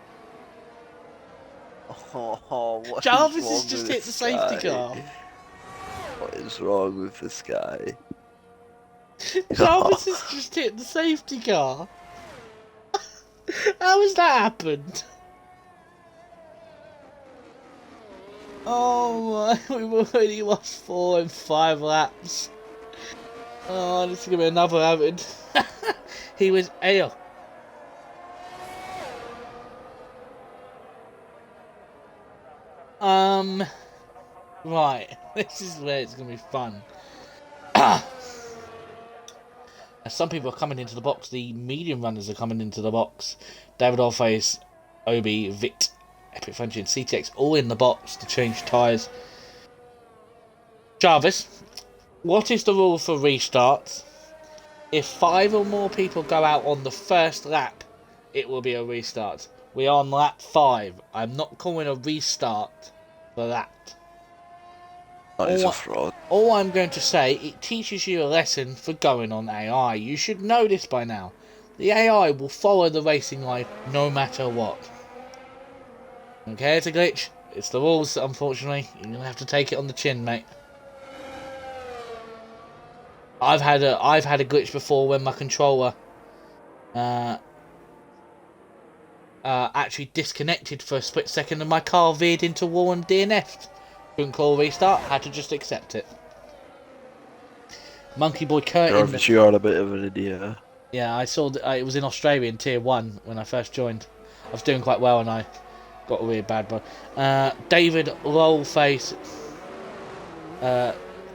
Jarvis has just hit the safety car. What is wrong with this guy? Jarvis has just hit the safety car. How has that happened? Oh my, we've already lost 4 in 5 laps. Oh, this is going to be another avid. He was ill. Right, this is where it's going to be fun. As some people are coming into the box, the medium runners are coming into the box. David Orpheus, Obi, Vit, Epic Frenchie and CTX all in the box to change tyres. Jarvis, what is the rule for restarts? If 5 or more people go out on the first lap, it will be a restart. We are on lap 5. I'm not calling a restart for that. That is a fraud. All I'm going to say, it teaches you a lesson for going on AI. You should know this by now. The AI will follow the racing line no matter what. Okay, it's a glitch. It's the rules, unfortunately. You're going to have to take it on the chin, mate. I've had a glitch before when my controller actually disconnected for a split second and my car veered into a wall and DNF'd. Couldn't call a restart, had to just accept it. Monkey Boy Kurt. Jarvis, you are a bit of an idiot. Yeah, I saw it was in Australia in Tier 1 when I first joined. I was doing quite well and I got a really bad one. David Rollface.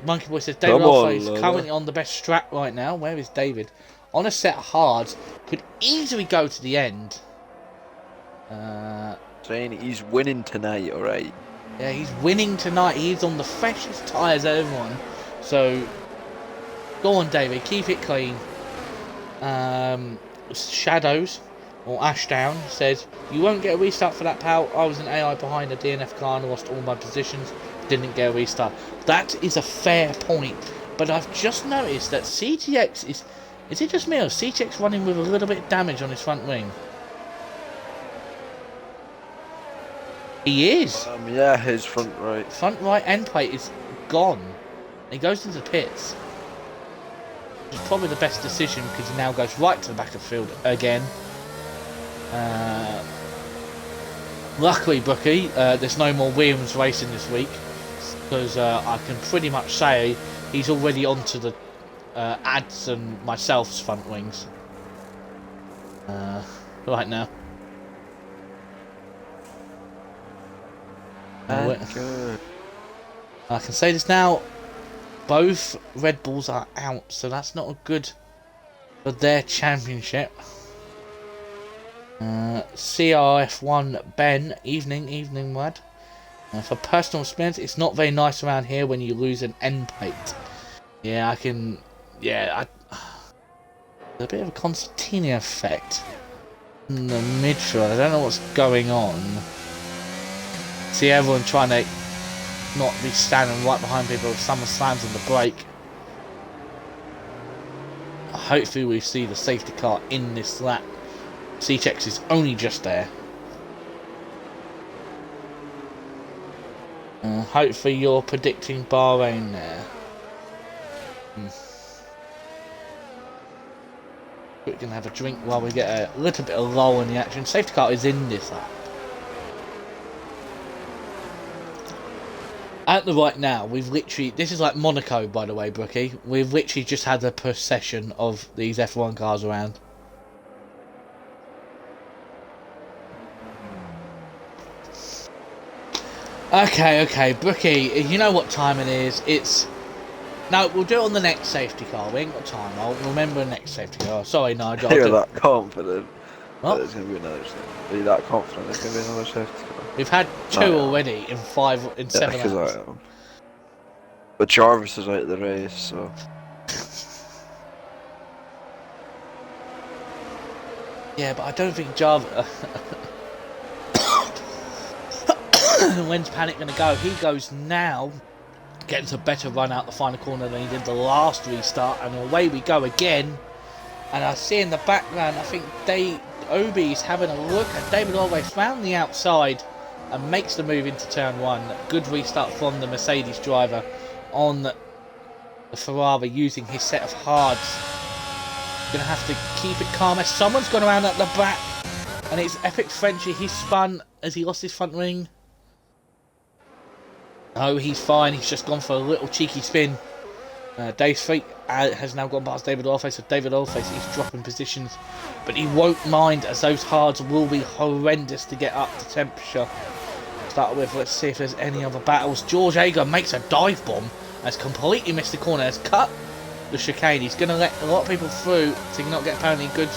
Monkey Boy says, David Rollface currently on the best strat right now. Where is David? On a set of hards. Could easily go to the end. Saying he's winning tonight, alright? Yeah, he's winning tonight. He's on the freshest tyres of everyone. So, go on, David. Keep it clean. Shadows, or Ashdown, says, you won't get a restart for that, pal. I was an AI behind a DNF car and lost all my positions. Didn't get a restart. That is a fair point. But I've just noticed that CTX is... Is it just me or CTX running with a little bit of damage on his front wing? He is. Yeah, his front right. Front right end plate is gone. He goes into the pits. Which is probably the best decision because he now goes right to the back of the field again. Luckily, Brookie, there's no more Williams racing this week because I can pretty much say he's already onto the Ads and myself's front wings right now. Good. I can say this now, both Red Bulls are out, so that's not a good for their championship. CRF1 Ben, evening lad. For personal experience, it's not very nice around here when you lose an end plate. Yeah, I can. Yeah, a bit of a concertina effect in the midfield. I don't know what's going on. See everyone trying to not be standing right behind people if someone slams on the brake. Hopefully we see the safety car in this lap. CTX is only just there. Hopefully you're predicting Bahrain there. We can have a drink while we get a little bit of lull in the action. Safety car is in this lap. At the right now, we've literally... This is like Monaco, by the way, Brookie. We've literally just had a procession of these F1 cars around. Okay, Brookie, you know what time it is. It's... No, we'll do it on the next safety car. We ain't got time. I'll remember the next safety car. Sorry, Nigel. You're that confident What? that there's going to be another safety. Are you that confident there's going to be another safety car? We've had two already in 7 because hours. I am. But Jarvis is out of the race, so... Yeah, but I don't think Java... When's Panic going to go? He goes now. Gets a better run out the final corner than he did the last restart. And away we go again. And I see in the background, I think Obi's having a look at David Always round the outside and makes the move into turn 1. Good restart from the Mercedes driver on the Ferrari using his set of hards. Gonna have to keep it calm as someone's gone around at the back. And it's Epic Frenchie. He spun as he lost his front wing. Oh, he's fine. He's just gone for a little cheeky spin. Dave's feet has now gone past David Oilface, so David Oilface is dropping positions. But he won't mind as those hards will be horrendous to get up to temperature. Start with, let's see if there's any other battles. George Ager makes a dive bomb. Has completely missed the corner. Has cut the chicane. He's going to let a lot of people through to not get apparently good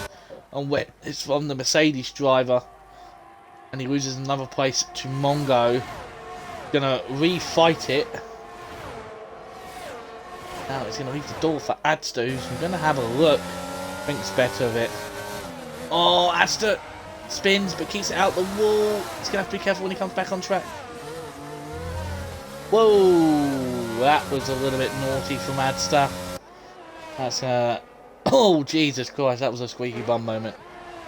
on wet. It's from the Mercedes driver. And he loses another place to Mongo. Gonna refight it. Now it's gonna leave the door for Adster, who's gonna have a look. Thinks better of it. Oh, Adster spins but keeps it out the wall. He's gonna have to be careful when he comes back on track. Whoa, that was a little bit naughty from Adster. That's oh Jesus Christ, that was a squeaky bum moment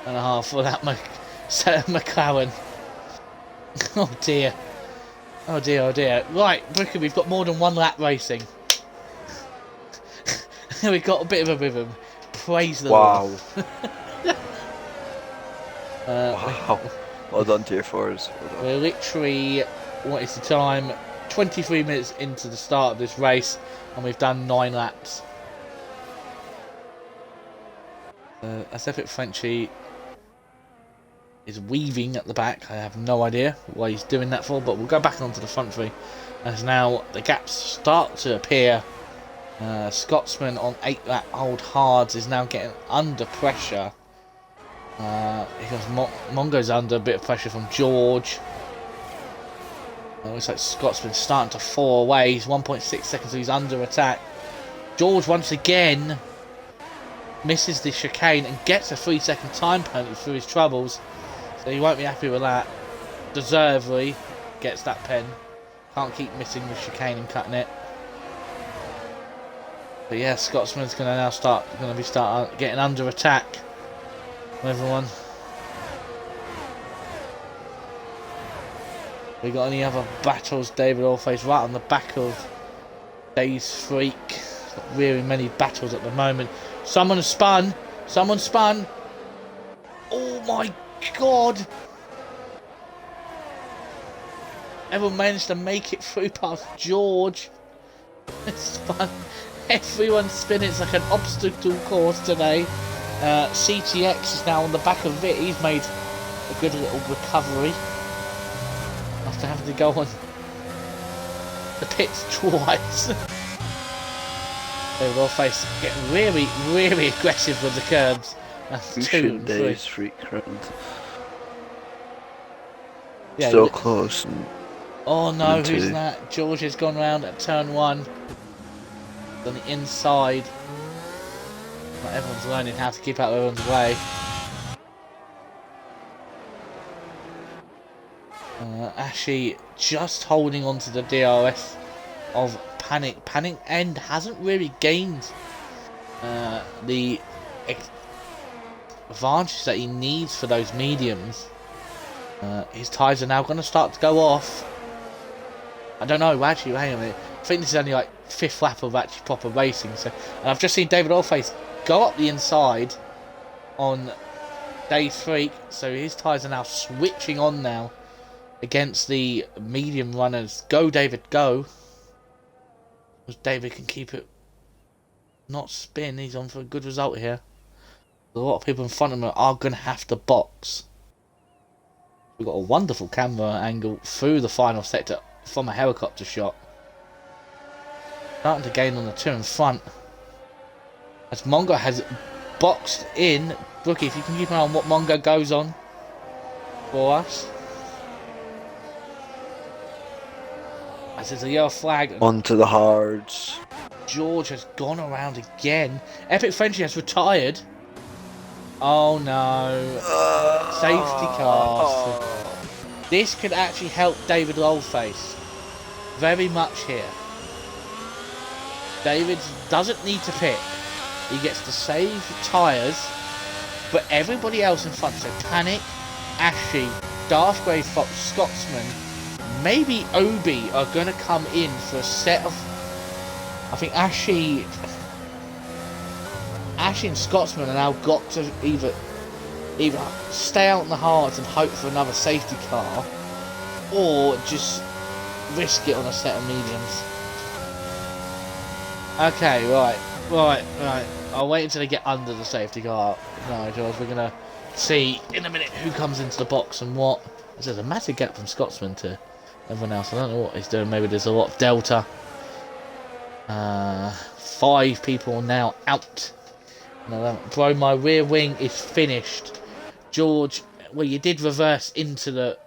and a half for that McLaren. Oh dear. Oh dear, oh dear. Right, Brookie, we've got more than one lap racing. We've got a bit of a rhythm. Praise the Lord. Wow. Well done to your fours. Well we're literally, what is the time? 23 minutes into the start of this race, and we've done 9 laps. As Epic Frenchie is weaving at the back. I have no idea what he's doing that for, but we'll go back onto the front three as now the gaps start to appear. Scotsman on 8 lap old hards is now getting under pressure because Mongo's under a bit of pressure from George. It looks like Scotsman's starting to fall away. He's 1.6 seconds, so he's under attack. George once again misses the chicane and gets a 3-second time penalty through his troubles. So he won't be happy with that. Deservedly gets that pen. Can't keep missing the chicane and cutting it. But yeah, Scotsman's going to now start getting under attack. Everyone. We got any other battles? David Allface right on the back of Dave's Freak. Not really many battles at the moment. Someone spun. Someone spun. Oh my God. Everyone managed to make it through past George. It's fun. Everyone's spinning. It's like an obstacle course today. CTX is now on the back of it. He's made a good little recovery after having to go on the pits twice. They will face getting really, really aggressive with the curbs. That's 2 and 3. Days freak round. Yeah, still close. And oh no, who's that? George has gone round at turn 1. On the inside. Not everyone's learning how to keep out of everyone's way. Ashley just holding on to the DRS of Panic. Panic End hasn't really gained the advantage that he needs for those mediums. His tyres are now going to start to go off. I don't know, actually, hang on a minute. I think this is only like 5th lap of actually proper racing. So, and I've just seen David Allface go up the inside on Dave's Freak. So his tyres are now switching on now. against the medium runners. Go, David, go. David can keep it, not spin. He's on for a good result here. A lot of people in front of him are going to have to box. We've got a wonderful camera angle through the final sector from a helicopter shot. Starting to gain on the two in front. As Mongo has boxed in. Brookie, if you can keep an eye on what Mongo goes on for us. As there's a yellow flag. Onto the hards. George has gone around again. Epic Frenchie has retired. Oh no. Safety car. This could actually help David Rollface very much here. David doesn't need to pit. He gets to save tyres. But everybody else in front, so Panic, Ashy, Darth Grey Fox, Scotsman, maybe Obi are going to come in for a set of... I think Ashy and Scotsman are now got to either stay out in the hards and hope for another safety car, or just risk it on a set of mediums. Okay, right. I'll wait until they get under the safety car. No, George, we're gonna see in a minute who comes into the box and what. There's a massive gap from Scotsman to everyone else. I don't know what he's doing. Maybe there's a lot of delta. 5 people now out. Bro, my rear wing is finished. George, well, you did reverse into the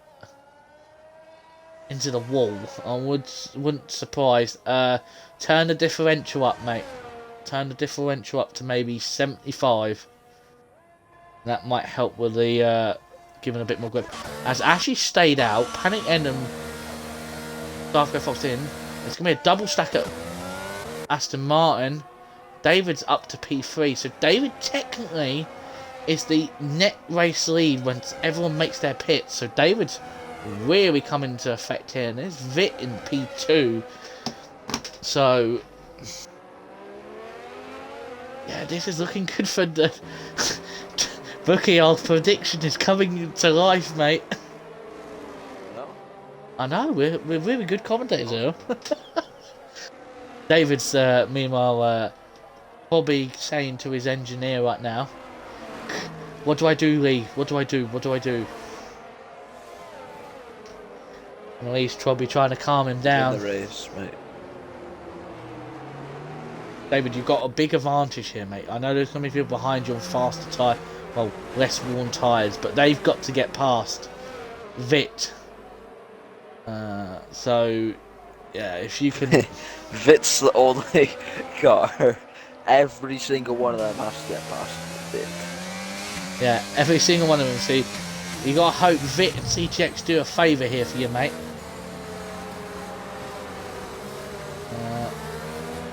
wall. I wouldn't surprise. Turn the differential up, mate. Turn the differential up to maybe 75. That might help with the giving a bit more grip. As Ashley stayed out, Panic End and Darth Fox in. It's gonna be a double stack at Aston Martin. David's up to P3, so David technically is the net race lead once everyone makes their pits. So David's really coming into effect here. And there's Vit in P2. So yeah, this is looking good for the Bookie. Our prediction is coming to life, mate. No. I know, we're really good commentators here. David's meanwhile probably saying to his engineer right now, "What do I do, Lee? What do I do? What do I do?" And Lee's probably trying to calm him down. In the race, mate. David, you've got a big advantage here, mate. I know there's going to be people behind you on faster tyre, well, less worn tyres, but they've got to get past Vit. So, yeah, if you can... Vit's the only car. Every single one of them has to get past Vit. Yeah, every single one of them. See, you got to hope Vit and CTX do a favour here for you, mate.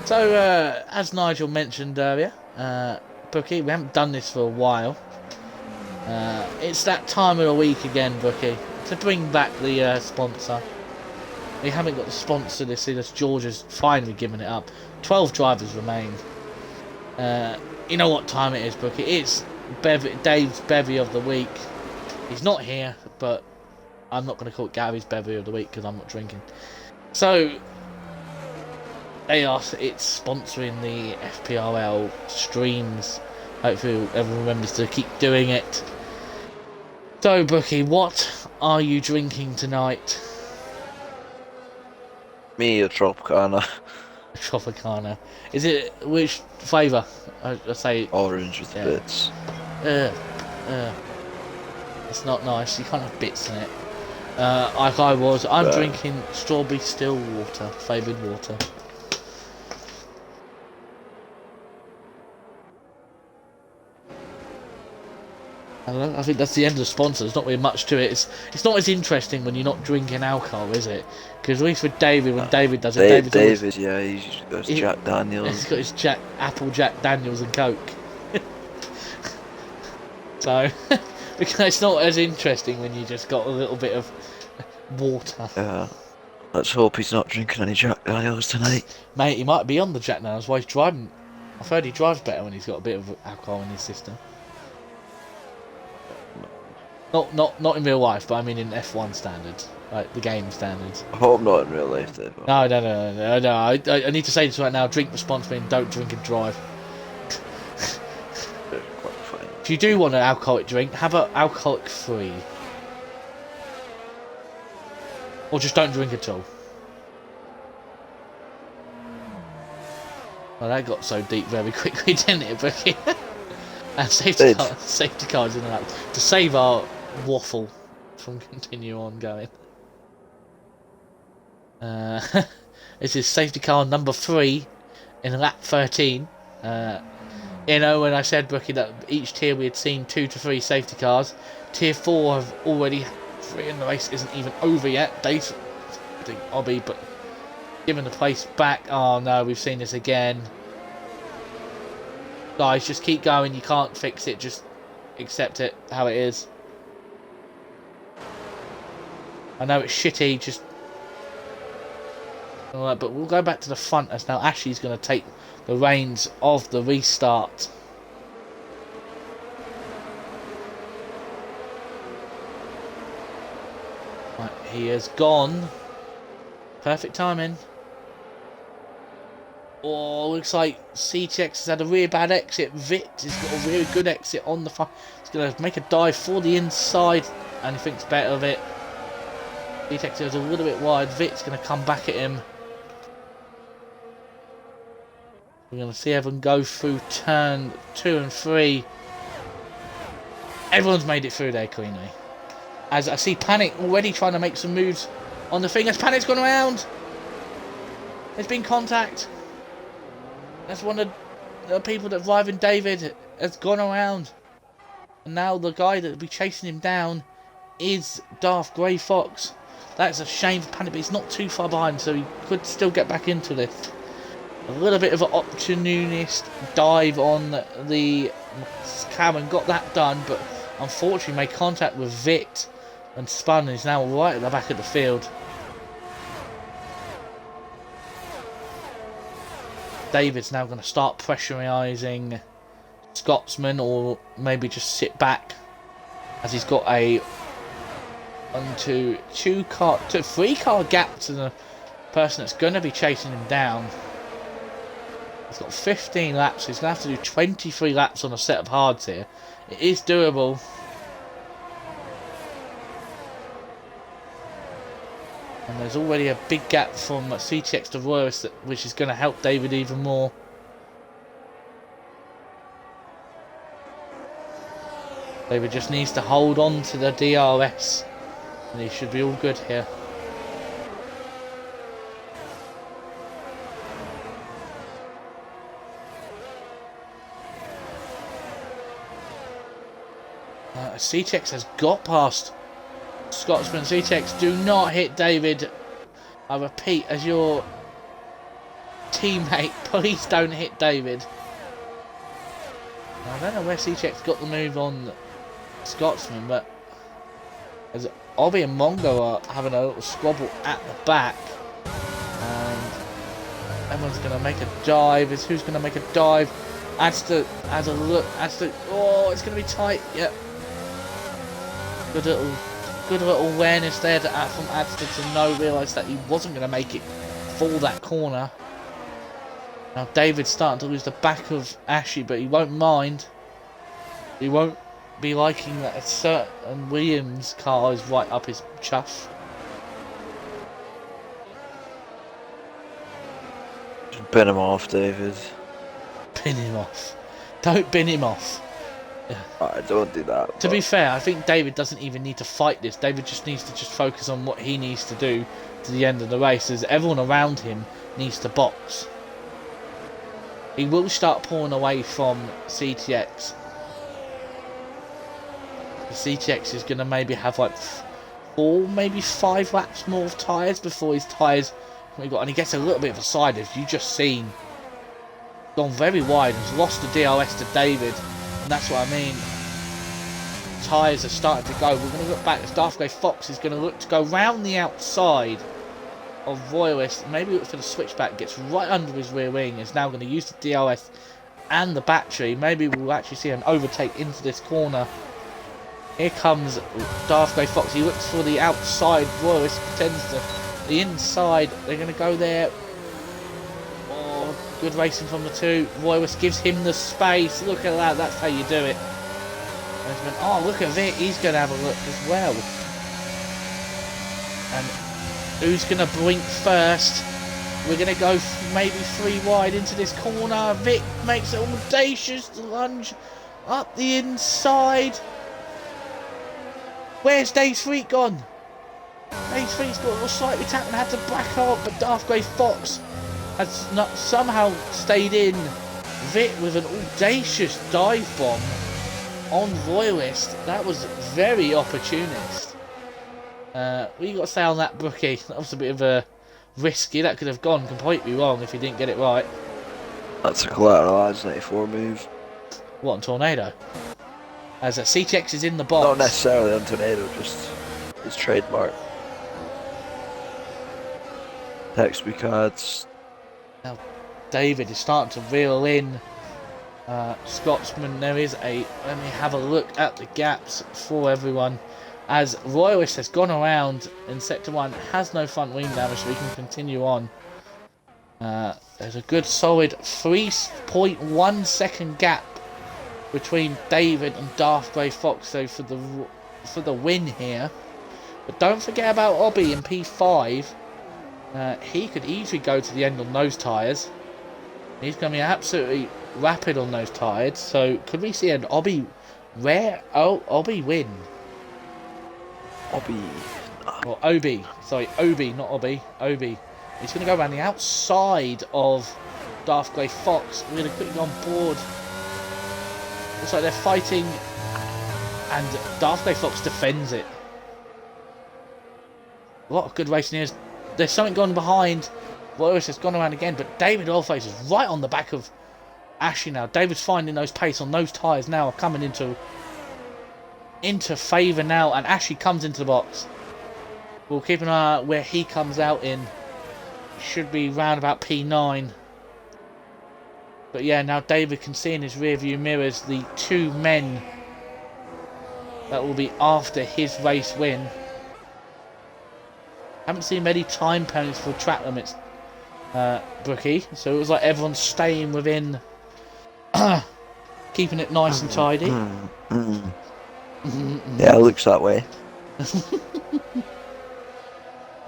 So, as Nigel mentioned earlier, Bookie, we haven't done this for a while. It's that time of the week again, Bookie, to bring back the sponsor. We haven't got the sponsor this year. George has finally given it up. 12 drivers remain. You know what time it is, Bookie? It's Dave's Bevy of the Week. He's not here, but I'm not going to call it Gary's Bevy of the Week because I'm not drinking. So... it's sponsoring the FPRL streams. Hopefully everyone remembers to keep doing it. So, Bookie, what are you drinking tonight? Me, a Tropicana. Tropicana. Is it, which flavour? I say Orange with bits. It's not nice. You can't have bits in it. I'm drinking strawberry still water, flavoured water. I think that's the end of the sponsor. There's not really much to it. It's not as interesting when you're not drinking alcohol, is it? Because at least with David, when David does it, David, yeah, he's got his Jack Daniels. He's got his Apple Jack Daniels and Coke. So it's not as interesting when you just got a little bit of water. Yeah. Let's hope he's not drinking any Jack Daniels tonight. Mate, he might be on the Jack Daniels while he's driving. I've heard he drives better when he's got a bit of alcohol in his system. Not in real life, but I mean in F1 standards, like the game standards. I hope not in real life, though. But No. I need to say this right now. Drink responsibly and don't drink and drive. they're quite fine. If you do want an alcoholic drink, have an alcoholic free. Or just don't drink at all. Well, that got so deep very quickly, didn't it, Brookie? And safety cars in that to save our waffle from continue on going. This is safety car number 3 in lap 13. You know, when I said, Brookie, that each tier we had seen 2 to 3 safety cars, tier 4 have already 3 and the race isn't even over yet. They think Obby, but giving the place back. Oh no, we've seen this again. Guys, just keep going. You can't fix it. Just accept it how it is. I know it's shitty. Just alright, but we'll go back to the front as now Ashley's going to take the reins of the restart. Right, he has gone. Perfect timing. Oh, looks like CTX has had a really bad exit. Vit has got a really good exit on the front. He's going to make a dive for the inside, and he thinks better of it. CTX is a little bit wide. Vit's going to come back at him. We're going to see everyone go through turn 2 and 3. Everyone's made it through there cleanly. As I see Panic already trying to make some moves on the thing. As Panic's gone around. There's been contact. That's one of the people that driving David has gone around. And now the guy that will be chasing him down is Darth Grey Fox. That's a shame for Panic, but he's not too far behind, so he could still get back into this. A little bit of an opportunist dive on the Cameron, got that done, but unfortunately made contact with Vit and spun, and is now right at the back of the field. David's now going to start pressurising Scotsman, or maybe just sit back, as he's got a 3-car gap to the person that's going to be chasing him down. He's got 15 laps, so he's going to have to do 23 laps on a set of hards here. It is doable. And there's already a big gap from CTX to Royce, which is going to help David even more. David just needs to hold on to the DRS, and he should be all good here. CTX has got past Scotsman. CTX, do not hit David. I repeat, as your teammate, please don't hit David. I don't know where CTX got the move on Scotsman, but as Obby and Mongo are having a little squabble at the back, and everyone's going to make a dive. Is who's going to make a dive? Adster has a look. Adster, oh, it's going to be tight. Yep. Good little awareness there from Adster to realise that he wasn't going to make it for that corner. Now David's starting to lose the back of Ashley, but he won't mind. He won't be liking that a certain Williams car is right up his chuff. Just bin him off, David. Bin him off. Don't bin him off. I don't do that. To be fair, I think David doesn't even need to fight this. David just needs to focus on what he needs to do to the end of the race, as everyone around him needs to box. He will start pulling away from CTX. The CTX is going to maybe have like 4, maybe 5 laps more of tyres before his tyres. And he gets a little bit of a side, as you just seen. Gone very wide and has lost the DRS to David. And that's what I mean. Tyres are starting to go. We're going to look back as Darth Grey Fox is going to look to go round the outside of Royalist. Maybe look for the switchback. Gets right under his rear wing. Is now going to use the DRS and the battery. Maybe we'll actually see an overtake into this corner Here comes Darth Grey Fox. He looks for the outside. Royalist pretends to the inside. They're going to go there. Oh, good racing from the two. Royalist gives him the space. Look at that. That's how you do it. Oh, look at it. He's going to have a look as well. And who's going to blink first? We're going to go maybe 3 wide into this corner. Vic makes an audacious lunge up the inside. Where's Dave's Freak gone? Dave's Freak's got a little slightly tapped and had to back up, but Darth Grey Fox has not somehow stayed in. Vic with an audacious dive bomb on Royalist. That was very opportunist. What you got to say on that, Brookie? That was a bit of a risky. That could have gone completely wrong if he didn't get it right. That's a collateral odds 94 move. What, on Tornado? As a CTX is in the box. Not necessarily on Tornado, just his trademark. Textbook cards. Now David is starting to reel in. Scotsman, there is a... Let me have a look at the gaps for everyone. As Royalist has gone around in Sector 1, has no front wing damage, so we can continue on. There's a good solid 3.1 second gap between David and Darth Grey Fox, so for the win here. But don't forget about Obby in P5. He could easily go to the end on those tyres. He's going to be absolutely rapid on those tyres. So could we see an Obby Obby win? Obby. Or Obi. Sorry, Obi, not Obby. Obi. He's going to go around the outside of Darth Grey Fox. We're going to quickly go on board. Looks like they're fighting. And Darth Grey Fox defends it. A lot of good racing here. There's something gone behind. Royalist has gone around again. But David Oldface is right on the back of Ashley now. David's finding those pace on those tyres now. Are coming into favour now, and Ashley comes into the box. We'll keep an eye out where he comes out in. Should be round about P9. But yeah, now David can see in his rear view mirrors the 2 men that will be after his race win. Haven't seen many time penalties for track limits, Brookie, so it was like everyone's staying within, keeping it nice and tidy. Yeah, it looks that way.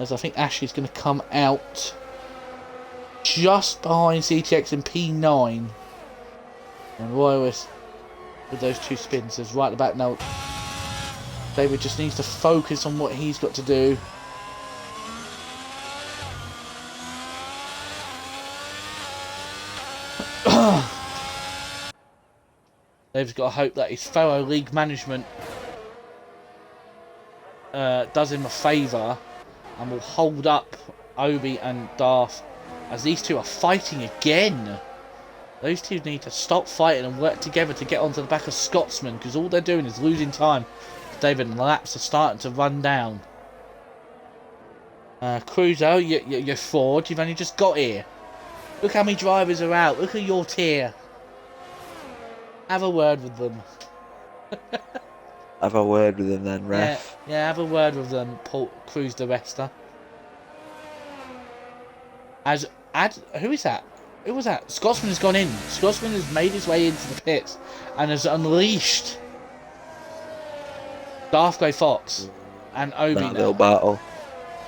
As I think Ashley's going to come out just behind CTX in P9. And Royalist with those 2 spins is right at the back now. David just needs to focus on what he's got to do. David's got to hope that his fellow league management does him a favour and will hold up Obi and Darth, as these two are fighting again. Those two need to stop fighting and work together to get onto the back of Scotsman, because all they're doing is losing time. David, and the laps are starting to run down. Cruiser, you're Ford, you've only just got here. Look how many drivers are out. Look at your tier. Have a word with them. Have a word with him then, ref. Yeah, have a word with them, Paul Cruz the Rester. Who is that? Who was that? Scotsman has gone in. Scotsman has made his way into the pits and has unleashed Darth Grey Fox and Obi now. They'll battle.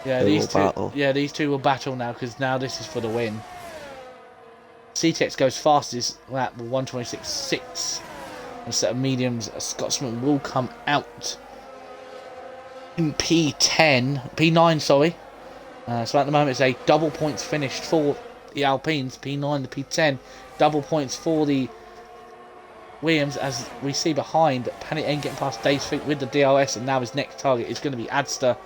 Yeah, these two will battle now, because now this is for the win. CTX goes fastest lap with 1:26.6. A set of mediums. A Scotsman will come out in P9, sorry. So at the moment it's a double points finished for the Alpines, P9 to P10. Double points for the Williams, as we see behind. Panic ain't getting past Dave's feet with the DRS, and now his next target is going to be Adster.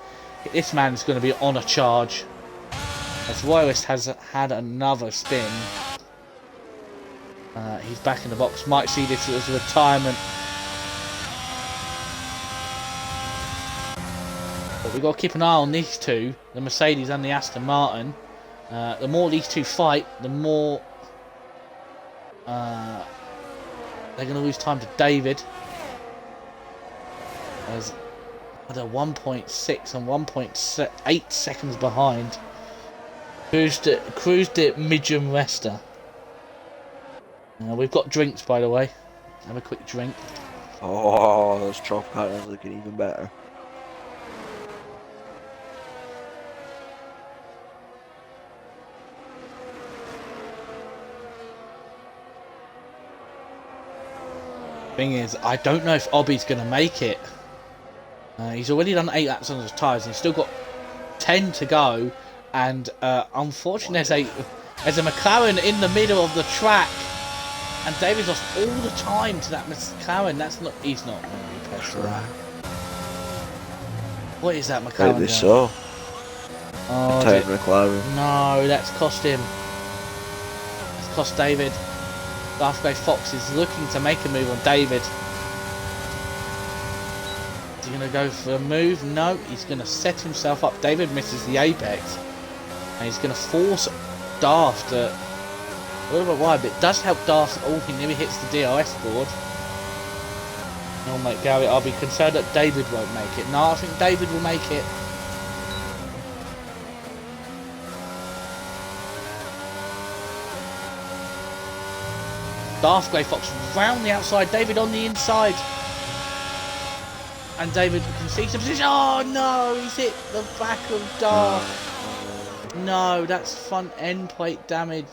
This man is going to be on a charge, as Royalist has had another spin. He's back in the box. Might see this as a retirement. But we've got to keep an eye on these two, the Mercedes and the Aston Martin. The more these two fight, the more they're going to lose time to David. as they're 1.6 and 1.8 seconds behind. Cruised it medium rester. We've got drinks, by the way. Have a quick drink. Oh, those Tropicana's looking even better. Thing is, I don't know if Obi's going to make it. He's already done 8 laps on his tyres and he's still got 10 to go. And unfortunately, there's a McLaren in the middle of the track. And David's lost all the time to that McLaren. He's not going to be pressure. What is that McLaren? Rightly so. Oh, Tired McLaren. No, that's cost him. That's cost David. Garthway Fox is looking to make a move on David. Is he going to go for a move? No, he's going to set himself up. David misses the apex. And he's going to force Daft to... I don't know why, but it does help Daft. Oh, he nearly hits the DRS board. Oh, mate, Gary, I'll be concerned that David won't make it. No, I think David will make it. Darth Grey Fox round the outside, David on the inside. And David concedes the position. Oh no, he's hit the back of Darth. No, that's front end plate damage.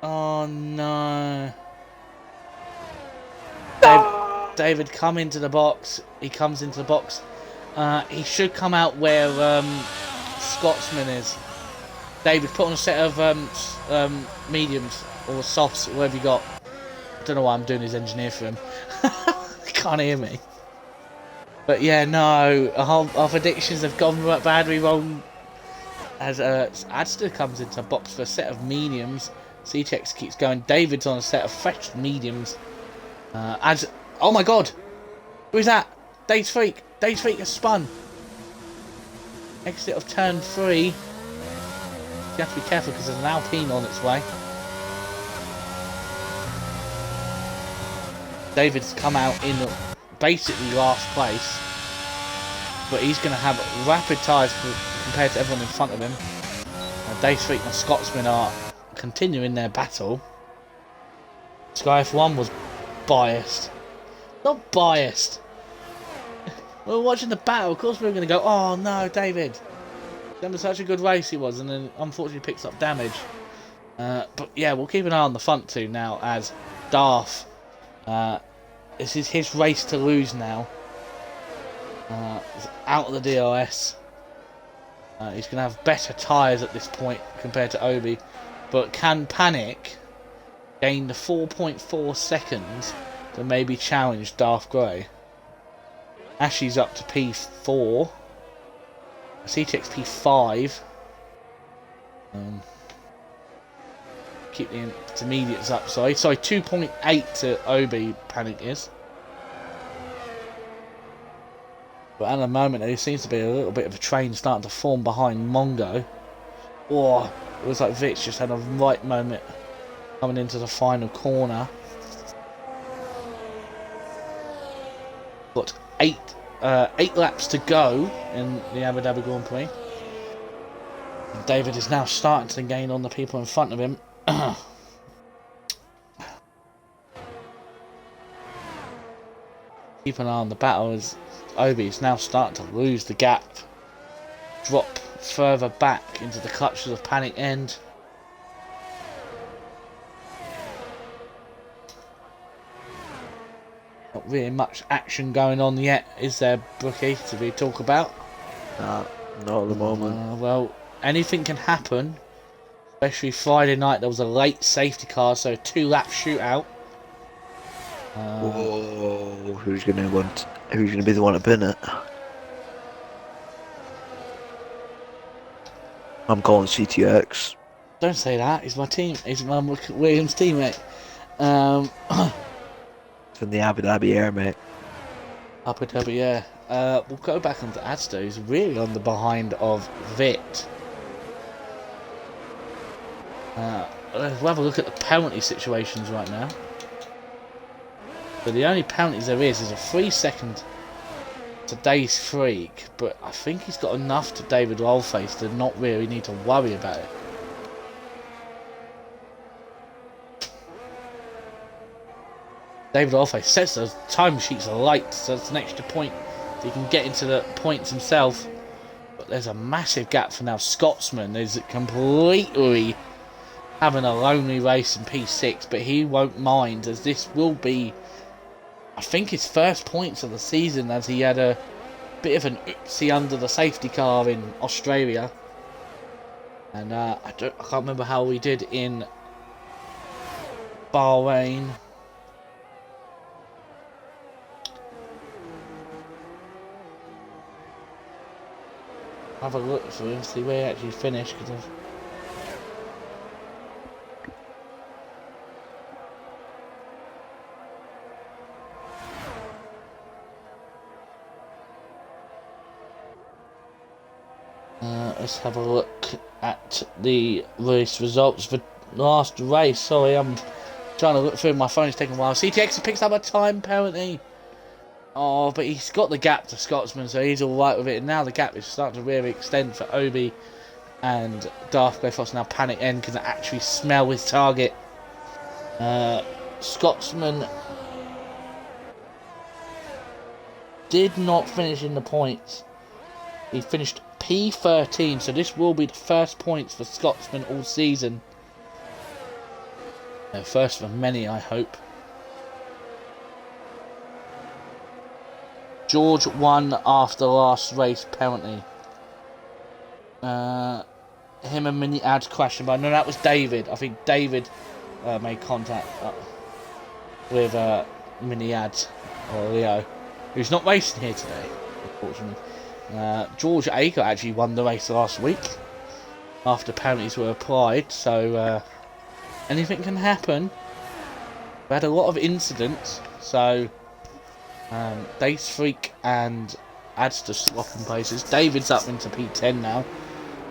Oh no. David come into the box. He comes into the box. He should come out where Scotsman is. David, put on a set of mediums or softs, whatever you got. I don't know why I'm doing his engineer for him. He can't hear me. But yeah, no, our predictions have gone badly wrong. As Adster comes into box for a set of mediums, CTX keeps going. David's on a set of fresh mediums. Oh my God, who is that? Days Freak. Days Freak has spun. Exit of turn 3. You have to be careful because there's an Alpine on its way. David's come out in basically last place, but he's going to have rapid tyres compared to everyone in front of him. Dave Street and Scotsman are continuing their battle. Sky F1 was biased. Not biased. We were watching the battle, of course we were going to go, oh no, David. That was such a good race he was, and then unfortunately picks up damage. But yeah, we'll keep an eye on the front two now as Darth. This is his race to lose now. He's out of the DRS. He's going to have better tyres at this point compared to Obi. But can Panic gain the 4.4 seconds to maybe challenge Darth Grey? Ashley's up to P4. CTX P5. Keep the intermediates up, sorry 2.8 to Obi Panic is. But at the moment there seems to be a little bit of a train starting to form behind Mongo. Oh, it was like Vitch just had a right moment coming into the final corner. Got 8 laps to go in the Abu Dhabi Grand Prix. David is now starting to gain on the people in front of him. Keep an eye on the battle as Obi is now starting to lose the gap. Drop further back into the clutches of Panic End. Not really much action going on yet, is there, Brookie, to be talk about? Nah, not at the moment. Well, anything can happen. Especially Friday night, there was a late safety car, so a 2-lap shootout. Whoa, who's gonna be the one to pin it? I'm calling CTX. Don't say that. He's my team. He's my Williams teammate. It's in the Abu Dhabi air, mate. Abu Dhabi, yeah. We'll go back onto Adster, who's really on the behind of Vit. We'll have a look at the penalty situations right now. But the only penalties there is a 3-second to Days Freak, but I think he's got enough to David Rollface to not really need to worry about it. David Rollface sets those time sheets alight, so it's an extra point so he can get into the points himself. But there's a massive gap for now. Scotsman is completely having a lonely race in P6, but he won't mind, as this will be, I think, his first points of the season, as he had a bit of an oopsie under the safety car in Australia. And I can't remember how we did in Bahrain. Have a look through and see where he actually finished, because let's have a look at the race results for last race. Sorry, I'm trying to look through my phone. It's taking a while. CTX picks up a time apparently. Oh, but he's got the gap to Scotsman, so he's alright with it. And now the gap is starting to really extend for Obi, and Darth Grey Fox now Panic N can actually smell his target. Scotsman did not finish in the points. He finished P13, so this will be the first points for Scotsman all season. First of many, I hope. George won after last race, apparently. Him and Mini Ad crashing, but no, that was David. I think David made contact with Mini Ad, or Leo, who's not racing here today, unfortunately. George Aker actually won the race last week after penalties were applied, so anything can happen. We had a lot of incidents, so Dace Freak and Adster swapping places. David's up into P10 now,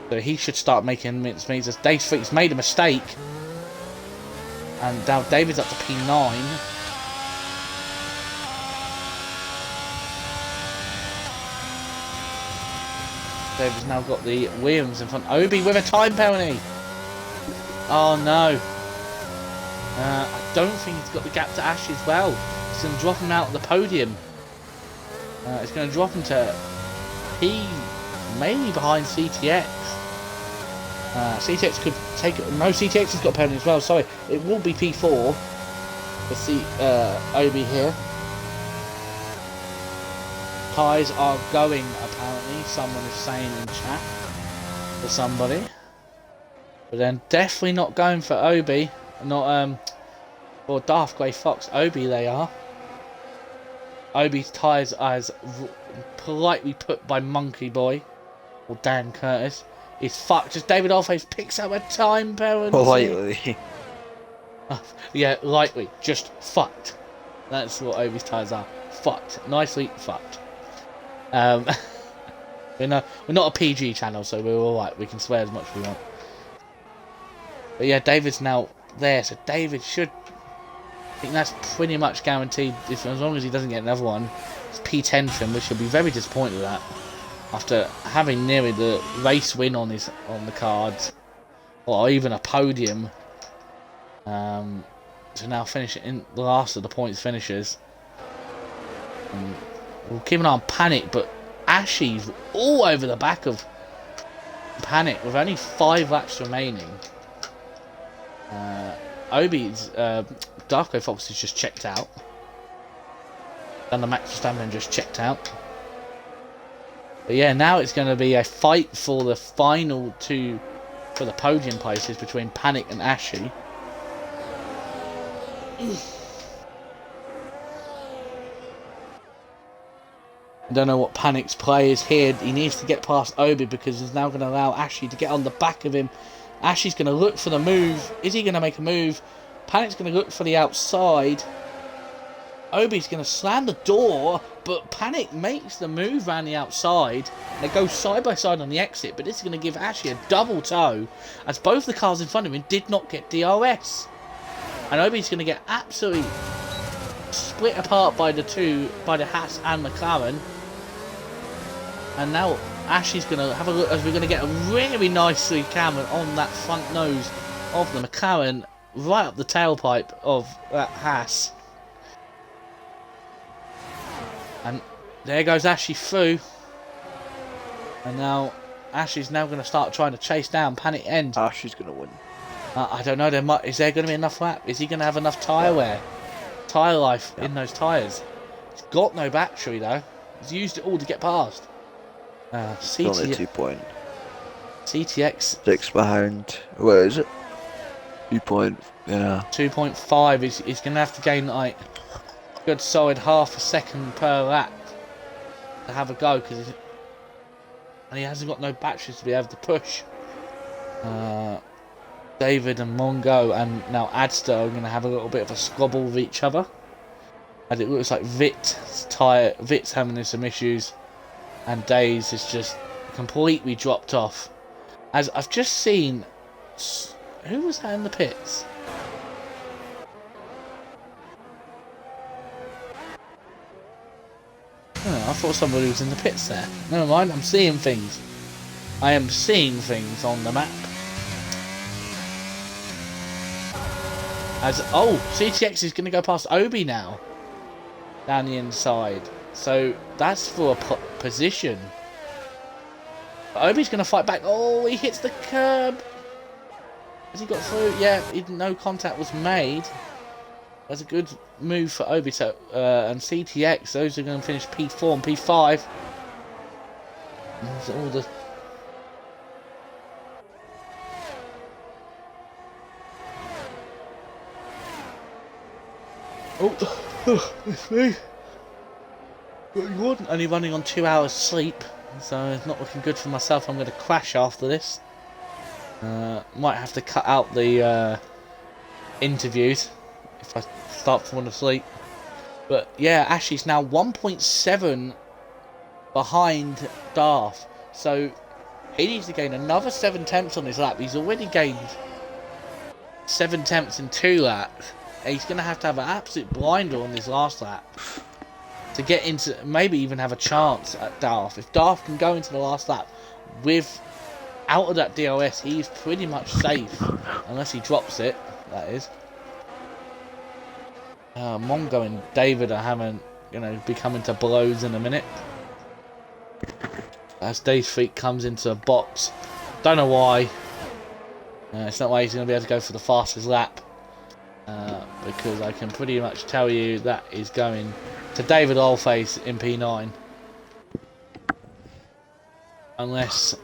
so he should start making mincemeats, as Dace Freak's made a mistake, and now David's up to P9. David's now got the Williams in front. Obi with a time penalty. Oh no. I don't think he's got the gap to Ash as well. It's going to drop him out of the podium. It's going to drop him to P, mainly behind CTX. CTX could take it. No, CTX has got a penalty as well. Sorry, it will be P4 for Obi here. Ties are going, apparently. Someone is saying in chat for somebody. But then definitely not going for Obi. Not or Darth Grey Fox. Obi they are. Obi's tyres as politely put by Monkey Boy or Dan Curtis is fucked. Just David Alface picks up a time penalty. Politely. Yeah, lightly. Just fucked. That's what Obi's tyres are. Fucked. Nicely fucked. We're not a PG channel, so we're alright. We can swear as much as we want. But yeah, David's now there, so David should. I think that's pretty much guaranteed. As long as he doesn't get another one, it's P10 for him, which he'll be very disappointed with that. After having nearly the race win on the cards, or even a podium, to now finish in the last of the points finishers. We'll keep an eye on Panic, but Ashy's all over the back of Panic with only 5 laps remaining. Obi's Dark Grey Fox is just checked out. And the Max Verstappen just checked out. But yeah, now it's going to be a fight for the final 2 for the podium places between Panic and Ashy. I don't know what Panic's play is here. He needs to get past Obi because he's now going to allow Ashy to get on the back of him. Ashy's going to look for the move. Is he going to make a move? Panic's going to look for the outside. Obi's going to slam the door, but Panic makes the move around the outside. They go side by side on the exit, but this is going to give Ashy a double toe, as both the cars in front of him did not get DRS. And Obi's going to get absolutely split apart by the Haas and McLaren. And now Ashley's going to have a look as we're going to get a really nicely camera on that front nose of the McLaren, right up the tailpipe of that Haas. And there goes Ashley through. And now Ashley's now going to start trying to chase down Panic End. Ashley's going to win. I don't know. Is there going to be enough lap? Is he going to have enough tyre wear, tyre life in those tyres? He's got no battery though. He's used it all to get past. Only 2 point. CTX 6 behind. What is it? 2 point. Yeah. 2.5. He's going to have to gain like a good solid half a second per lap to have a go, and he hasn't got no batteries to be able to push. David and Mongo and now Adster are going to have a little bit of a squabble with each other, as it looks like Vit's having some issues, and Days is just completely dropped off. As I've just seen, who was that in the pits? Oh, I thought somebody was in the pits there. Never mind, I'm seeing things. I am seeing things on the map. CTX is going to go past Obi now, down the inside. So that's for a position. But Obi's going to fight back. Oh, he hits the curb. Has he got through? Yeah, no contact was made. That's a good move for Obi. So and CTX, those are going to finish P4 and P5. All the it's me. But he wasn't only running on 2 hours sleep, so it's not looking good for myself. I'm going to crash after this. Might have to cut out the interviews if I start falling asleep. But yeah, Ashley's now 1.7 behind Darth, so he needs to gain another 7 tenths on his lap. He's already gained 7 tenths in 2 laps. He's going to have an absolute blinder on his last lap to get into, maybe even have a chance at Darth. If Darth can go into the last lap out of that DRS, he's pretty much safe, unless he drops it, that is. Mongo and David are going to be coming to blows in a minute. As Dave's feet comes into a box. Don't know why. It's not why he's going to be able to go for the fastest lap. Because I can pretty much tell you that is going to David Allface in P9. Unless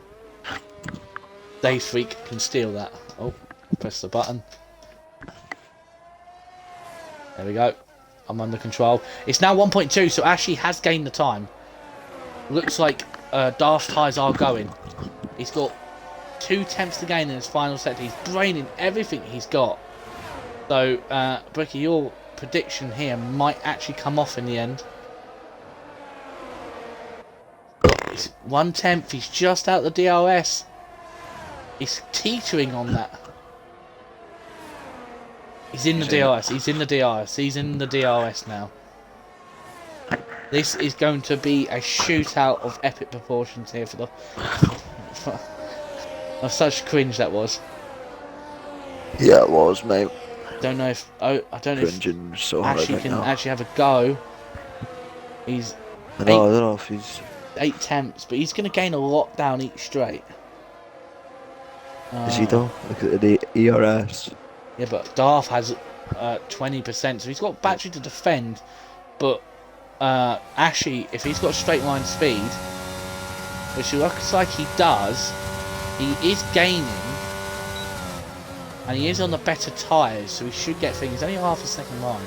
Dave Freak can steal that. Oh, press the button. There we go. I'm under control. It's now 1.2, so Ashley has gained the time. Looks like Darth's tyres are going. He's got 2 tenths to gain in his final sector. He's draining everything he's got. So, Bricky, your prediction here might actually come off in the end. It's 1 tenth. He's just out the DRS. He's teetering on that. He's in the DRS. He's in the DRS. He's in the DRS now. This is going to be a shootout of epic proportions here for the. Of such cringe that was. Yeah, it was, mate. Don't know if I don't know if so Ashley can actually have a go. He's I don't know if he's 8 tenths, but he's going to gain a lot down each straight. Is he though? Look at the ERS. Yeah, but Darth has 20%, so he's got battery to defend. But Ashley, if he's got straight line speed, which looks like he does, he is gaining. And he is on the better tyres, so he should get things. Only half a second line.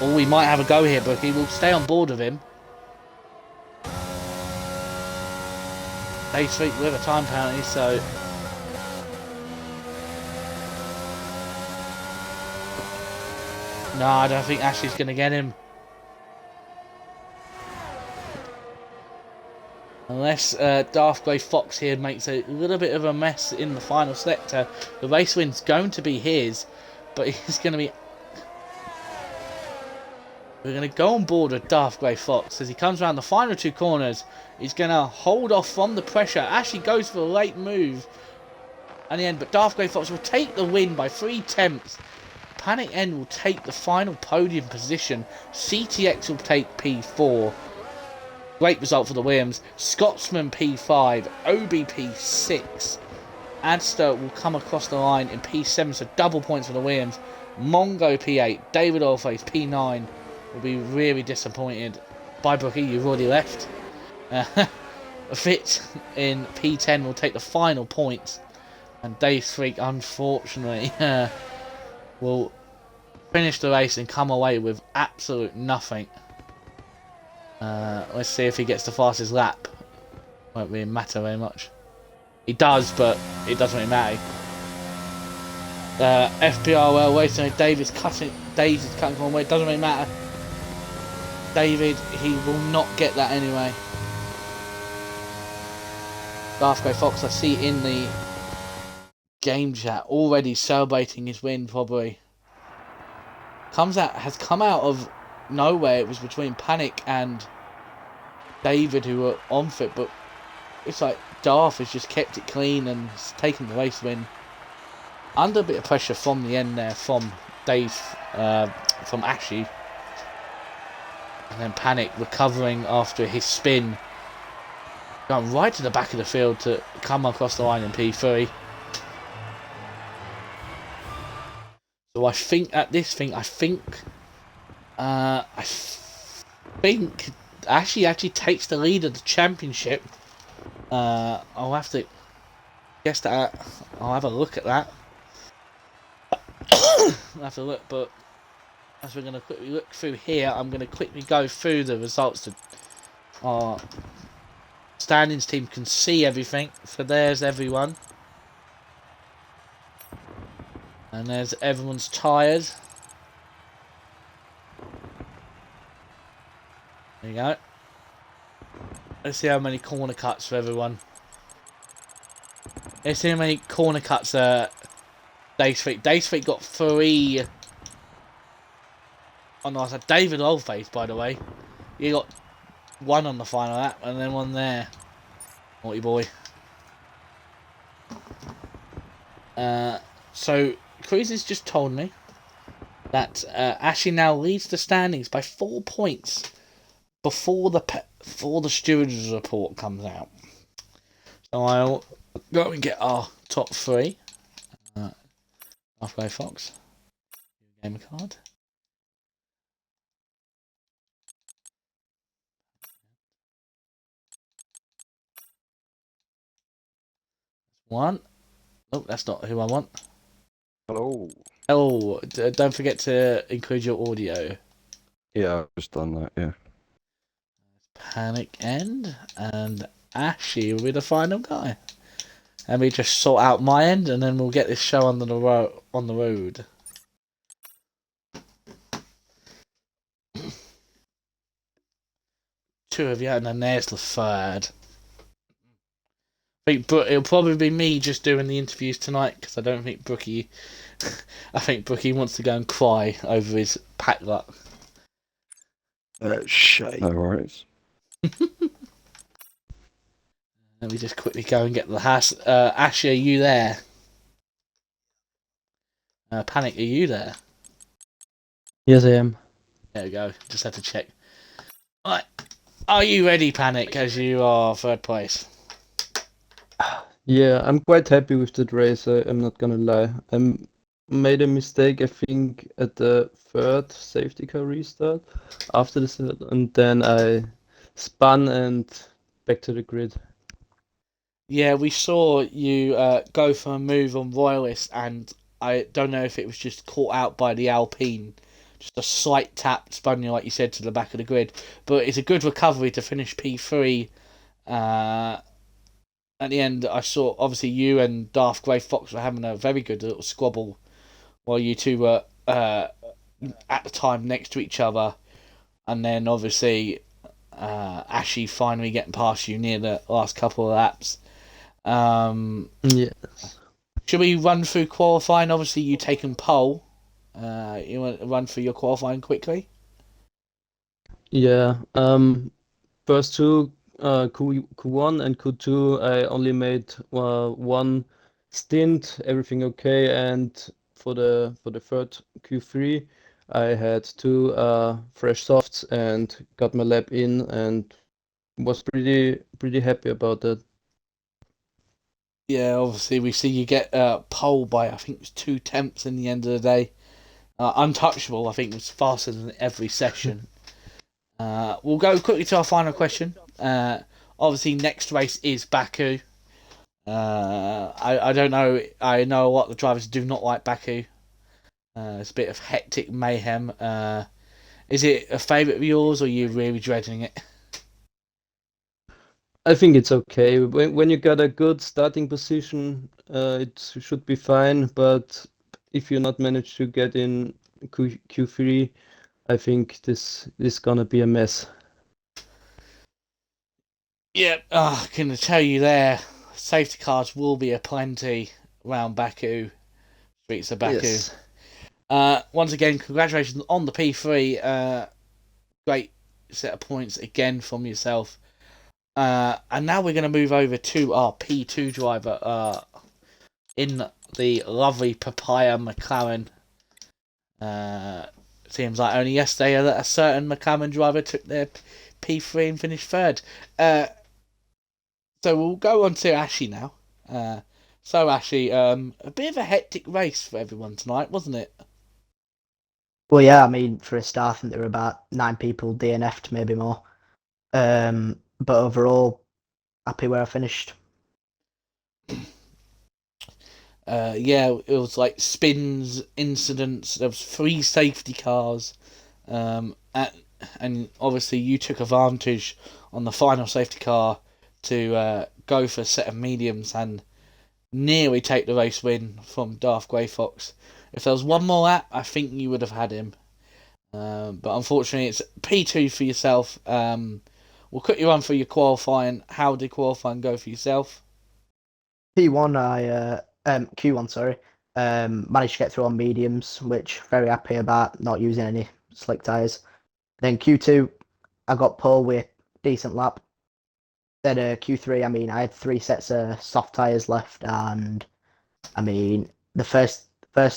Oh, we might have a go here, Bookie. We'll stay on board with him. Dave Street with a time penalty, so... No, I don't think Ashley's going to get him. Unless Darth Grey Fox here makes a little bit of a mess in the final sector, the race win's going to be his, but he's going to be... We're going to go on board with Darth Grey Fox as he comes around the final two corners. He's going to hold off from the pressure. Actually goes for a late move at the end, but Darth Grey Fox will take the win by 3/10. Panic End will take the final podium position. CTX will take P4. Great result for the Williams. Scotsman P5. OBP 6. Adster will come across the line in P7, so double points for the Williams. Mongo P8. David Oilface P9 will be really disappointed. Bye, Brookie, you've already left. Fitz in P10 will take the final points. And Dave Freak, unfortunately, will finish the race and come away with absolute nothing. Let's see if he gets the fastest lap. Won't really matter very much. He does, but it doesn't really matter. FPRL racing. David's cutting one way. It doesn't really matter. David, he will not get that anyway. Darth Grey Fox, I see in the game chat already celebrating his win. Probably has come out of nowhere. It was between Panic and David who were on foot, but it's like Darth has just kept it clean and has taken the race win under a bit of pressure from the end there from Dave, from Ashy, and then Panic recovering after his spin, going right to the back of the field to come across the line in P3. So I think at this thing, I think Ashley actually takes the lead of the championship. I'll have to guess that. I'll have a look at that. I'll have to look, but as we're going to quickly look through here, I'm going to quickly go through the results so our standings team can see everything. So there's everyone. And there's everyone's tyres. There you go. Let's see how many corner cuts for everyone. Let's see how many corner cuts Dave Street got 3. Oh no, I said David Oldface, by the way. You got 1 on the final lap and then 1 there. Naughty boy. So Cruises just told me that Ashley now leads the standings by 4 points before the stewards report comes out. So I'll go and get our top 3. Halfway Fox. Game card. One. Oh, that's not who I want. Hello. Oh, don't forget to include your audio. Yeah, I've just done that, yeah. Panic End and Ashy will be the final guy. And we just sort out my end and then we'll get this show on the road. Two of you and then there's the third. I think it'll probably be me just doing the interviews tonight because I don't think Brookie... I think Brookie wants to go and cry over his pack luck. Shite. No worries. Let me just quickly go and get the house. Ashley, are you there? Panic, are you there? Yes, I am. There we go. Just had to check. Right. Are you ready, Panic, as you are 3rd place? Yeah, I'm quite happy with that race. I'm not gonna lie. I made a mistake, I think, at the 3rd safety car restart after the 3rd, and then I spun and back to the grid. Yeah, we saw you go for a move on Royalist, and I don't know if it was just caught out by the Alpine. Just a slight tap spun you, like you said, to the back of the grid. But it's a good recovery to finish P3. At the end, I saw, obviously, you and Darth Grey Fox were having a very good little squabble while you two were, at the time, next to each other. And then, obviously, Ashy finally getting past you near the last couple of laps. Yes. Should we run through qualifying? Obviously, you taken pole. You want to run through your qualifying quickly? Yeah. First two, Q1 and Q2, I only made one stint, everything okay, and for the third Q3, I had two fresh softs and got my lap in and was pretty happy about that. Yeah, obviously we see you get pole by I think it was 2 tenths in the end of the day. Untouchable, I think, was faster than every session. We'll go quickly to our final question. Obviously, next race is Baku. I don't know. I know a lot of the drivers do not like Baku. It's a bit of hectic mayhem. Is it a favourite of yours, or are you really dreading it? I think it's okay. When you got a good starting position, it should be fine. But if you not manage to get in Q3, I think this gonna be a mess. Yep, I can tell you there. Safety cars will be aplenty around Baku, streets of Baku. Yes. Once again, congratulations on the P3. Great set of points again from yourself. And now we're going to move over to our P2 driver in the lovely Papaya McLaren. Seems like only yesterday that a certain McLaren driver took their P3 and finished third. So we'll go on to Ashy now. So Ashy, a bit of a hectic race for everyone tonight, wasn't it? Well, yeah, I mean, for a start, I think there were about 9 people DNF'd, maybe more. But overall, happy where I finished. Yeah, it was like spins, incidents. There was 3 safety cars, and obviously you took advantage on the final safety car to go for a set of mediums and nearly take the race win from Darth Grey Fox. If there was one more lap, I think you would have had him. But unfortunately, it's P2 for yourself. We'll quickly run through your qualifying. How did qualifying go for yourself? Q1, sorry. Managed to get through on mediums, which very happy about, not using any slick tyres. Then Q2, I got pole with decent lap. Then Q3, I mean, I had 3 sets of soft tyres left, and I mean, the first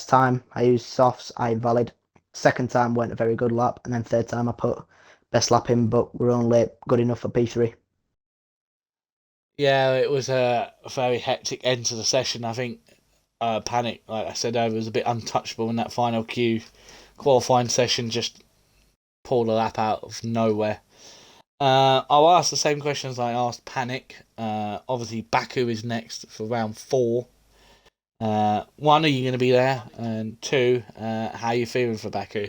time I used softs, I invalid. Second time weren't a very good lap, and then third time I put best lap in, but we're only good enough for P3. Yeah, it was a very hectic end to the session. I think Panic, like I said, was a bit untouchable in that final Q qualifying session. Just pulled a lap out of nowhere. I'll ask the same questions I asked Panic. Obviously, Baku is next for round 4. One, are you going to be there? And 2, how are you feeling for Baku?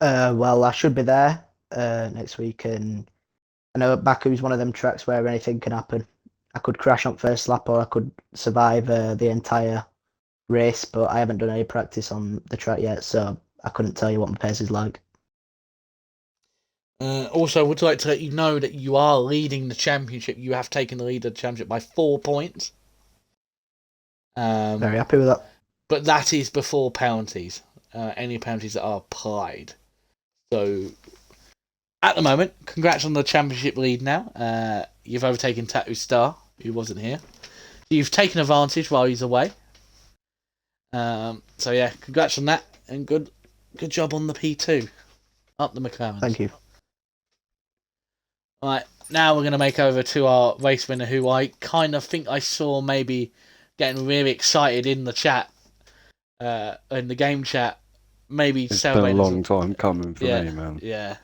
Well, I should be there next week, and I know Baku is one of them tracks where anything can happen. I could crash on first lap, or I could survive the entire race, but I haven't done any practice on the track yet, so I couldn't tell you what my pace is like. Also, I would like to let you know that you are leading the championship. You have taken the lead of the championship by 4 points. Very happy with that. But that is before penalties. Any penalties that are applied. So, at the moment, congrats on the championship lead now. You've overtaken Tattoo Star, who wasn't here. You've taken advantage while he's away. So yeah, congrats on that, and good job on the P2. Up the McLaren. Thank you. Right, now we're going to make over to our race winner, who I kind of think I saw maybe getting really excited in the chat, in the game chat. Maybe It's been a long time coming for yeah, me, man. Yeah.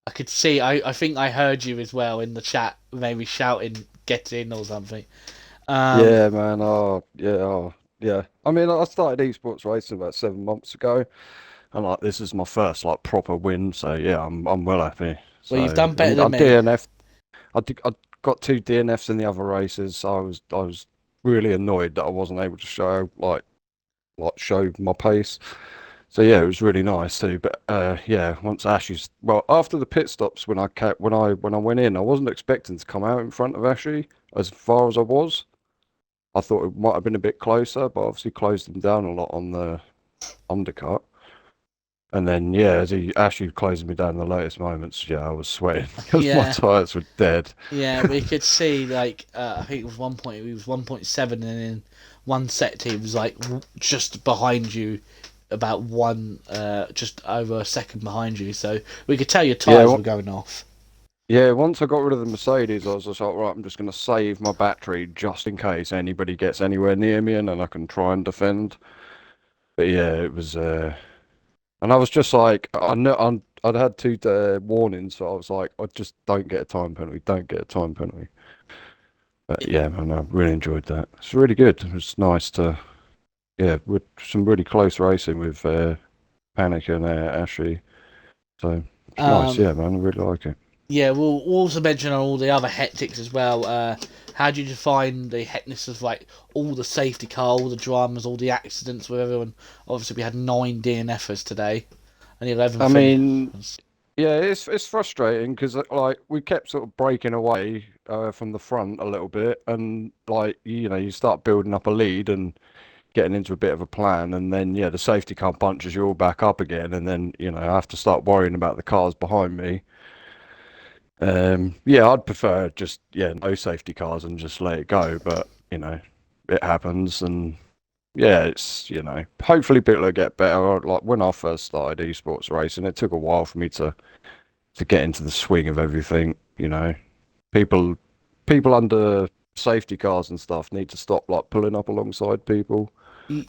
I could see, I think I heard you as well in the chat, maybe shouting, get in or something. Yeah, man. Yeah. I mean, I started esports racing about 7 months ago, and like this is my first like proper win. So yeah, I'm well happy. Well, you've So, done better and than I me. DNF. I got 2 DNFs in the other races. I was really annoyed that I wasn't able to show my pace. So yeah, it was really nice too. But yeah, once Ashley's after the pit stops when when I went in, I wasn't expecting to come out in front of Ashley as far as I was. I thought it might have been a bit closer, but obviously closed him down a lot on the undercut. And then yeah, as he actually closed me down in the latest moments, yeah, I was sweating because my Yeah. tyres were dead. Yeah, we could see like I think it was 1 point. He was 1.7, and in one sector he was like just behind you, about just over a second behind you. So we could tell your tyres were going off. Yeah, once I got rid of the Mercedes, I was just like, right, I'm just going to save my battery just in case anybody gets anywhere near me, and then I can try and defend. But yeah, it was, and I was just like, I know I'd had two warnings, so I was like, I just don't get a time penalty, don't get a time penalty. But yeah, man, I really enjoyed that. It's really good. It was nice to, yeah, with some really close racing with Panic and Ashley. So it's nice, yeah, man. I really like it. Yeah, we'll also mention on all the other hectics as well. How do you define the hecticness of like all the safety car, all the dramas, all the accidents with everyone? Obviously, we had 9 DNFs today, and 11. I mean, yeah, it's frustrating because like we kept sort of breaking away from the front a little bit, and like you start building up a lead and getting into a bit of a plan, and then yeah, the safety car bunches you all back up again, and then I have to start worrying about the cars behind me. Yeah, I'd prefer just no safety cars and just let it go, but it happens, and yeah, it's hopefully people will get better. Like when I first started esports racing, it took a while for me to get into the swing of everything. People under safety cars and stuff need to stop like pulling up alongside people and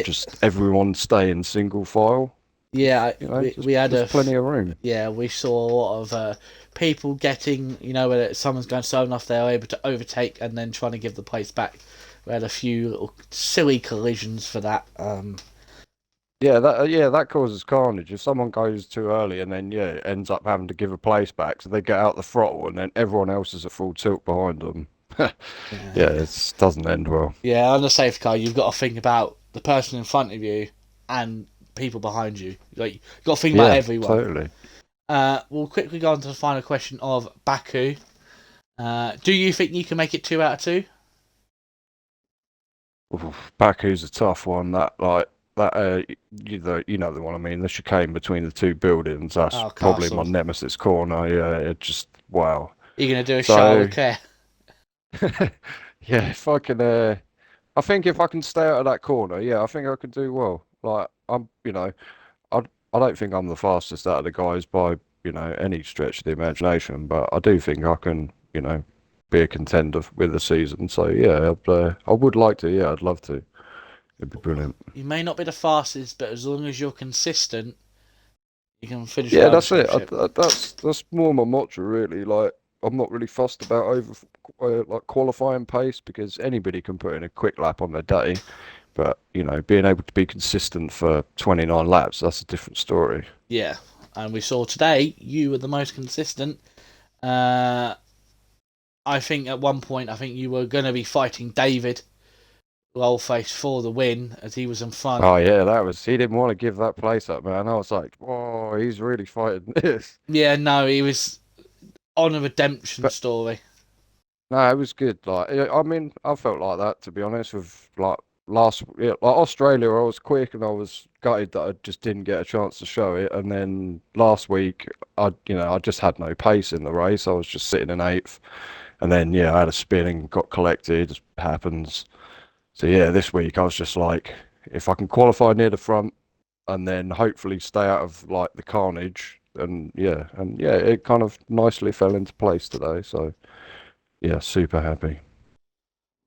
just everyone stay in single file. Yeah, we had plenty of room. Yeah, we saw a lot of people getting, whether someone's going slow enough, they're able to overtake and then trying to give the place back. We had a few little silly collisions for that. Yeah, that causes carnage. If someone goes too early and then ends up having to give a place back, so they get out the throttle and then everyone else is at full tilt behind them. Yeah, it doesn't end well. Yeah, on the safety car, you've got to think about the person in front of you and people behind you. Like you've got to think about everyone. Totally. We'll quickly go on to the final question of Baku. Do you think you can make it 2 out of 2? Oof, Baku's a tough one. You know the one I mean. The chicane between the two buildings. That's probably my nemesis corner. Yeah, it just wow. You're gonna do a Charles Leclerc. Yeah, if I can, I think if I can stay out of that corner, yeah, I think I could do well. Like I don't think I'm the fastest out of the guys by any stretch of the imagination, but I do think I can be a contender with the season. So yeah, I would like to. Yeah, I'd love to. It'd be brilliant. You may not be the fastest, but as long as you're consistent, you can finish. Yeah, that's it. That's more my motto, really. Like I'm not really fussed about like qualifying pace because anybody can put in a quick lap on their day, but being able to be consistent for 29 laps, that's a different story. Yeah, and we saw today you were the most consistent. I think at one point you were going to be fighting David Rollface for the win as he was in front. Oh yeah, he didn't want to give that place up, man. I was like, oh, he's really fighting this. Yeah, no, he was on a redemption story. No, it was good. Like, I mean, I felt like that, to be honest. With like Australia, I was quick and I was gutted that I just didn't get a chance to show it. And then last week, I just had no pace in the race. I was just sitting in 8th, and then I had a spin and got collected. It happens. So yeah, this week I was just like, if I can qualify near the front, and then hopefully stay out of like the carnage, and it kind of nicely fell into place today. So. Yeah, super happy.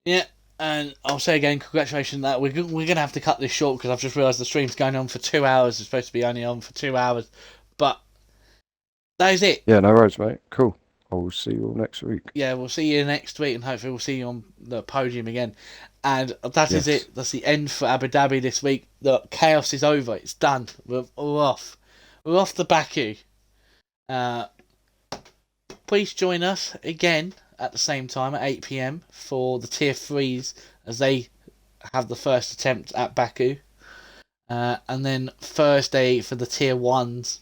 Yeah, and I'll say again, congratulations on that. We're going to have to cut this short because I've just realised the stream's going on for 2 hours. It's supposed to be only on for 2 hours. But that is it. Yeah, no worries, mate. Cool. I will see you all next week. Yeah, we'll see you next week and hopefully we'll see you on the podium again. And that is it. That's the end for Abu Dhabi this week. The chaos is over. It's done. We're off. We're off to Baku. Please join us again at the same time at 8 PM for the Tier 3s as they have the first attempt at Baku. And then Thursday for the tier 1s,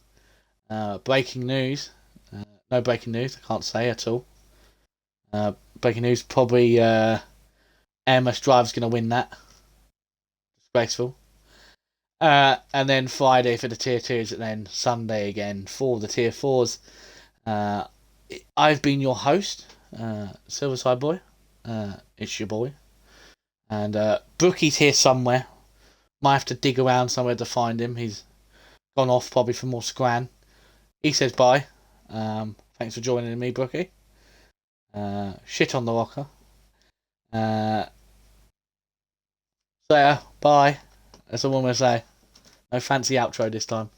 breaking news. No breaking news, I can't say at all. Breaking news, probably Airmus Drive's going to win that. Disgraceful. And then Friday for the tier 2s, and then Sunday again for the tier 4s. I've been your host, Silverside Boy. It's your boy. And Brookie's here somewhere. Might have to dig around somewhere to find him. He's gone off probably for more scran. He says bye. Thanks for joining me, Brookie. Shit on the rocker. So yeah, bye. That's all I'm going to say. No fancy outro this time.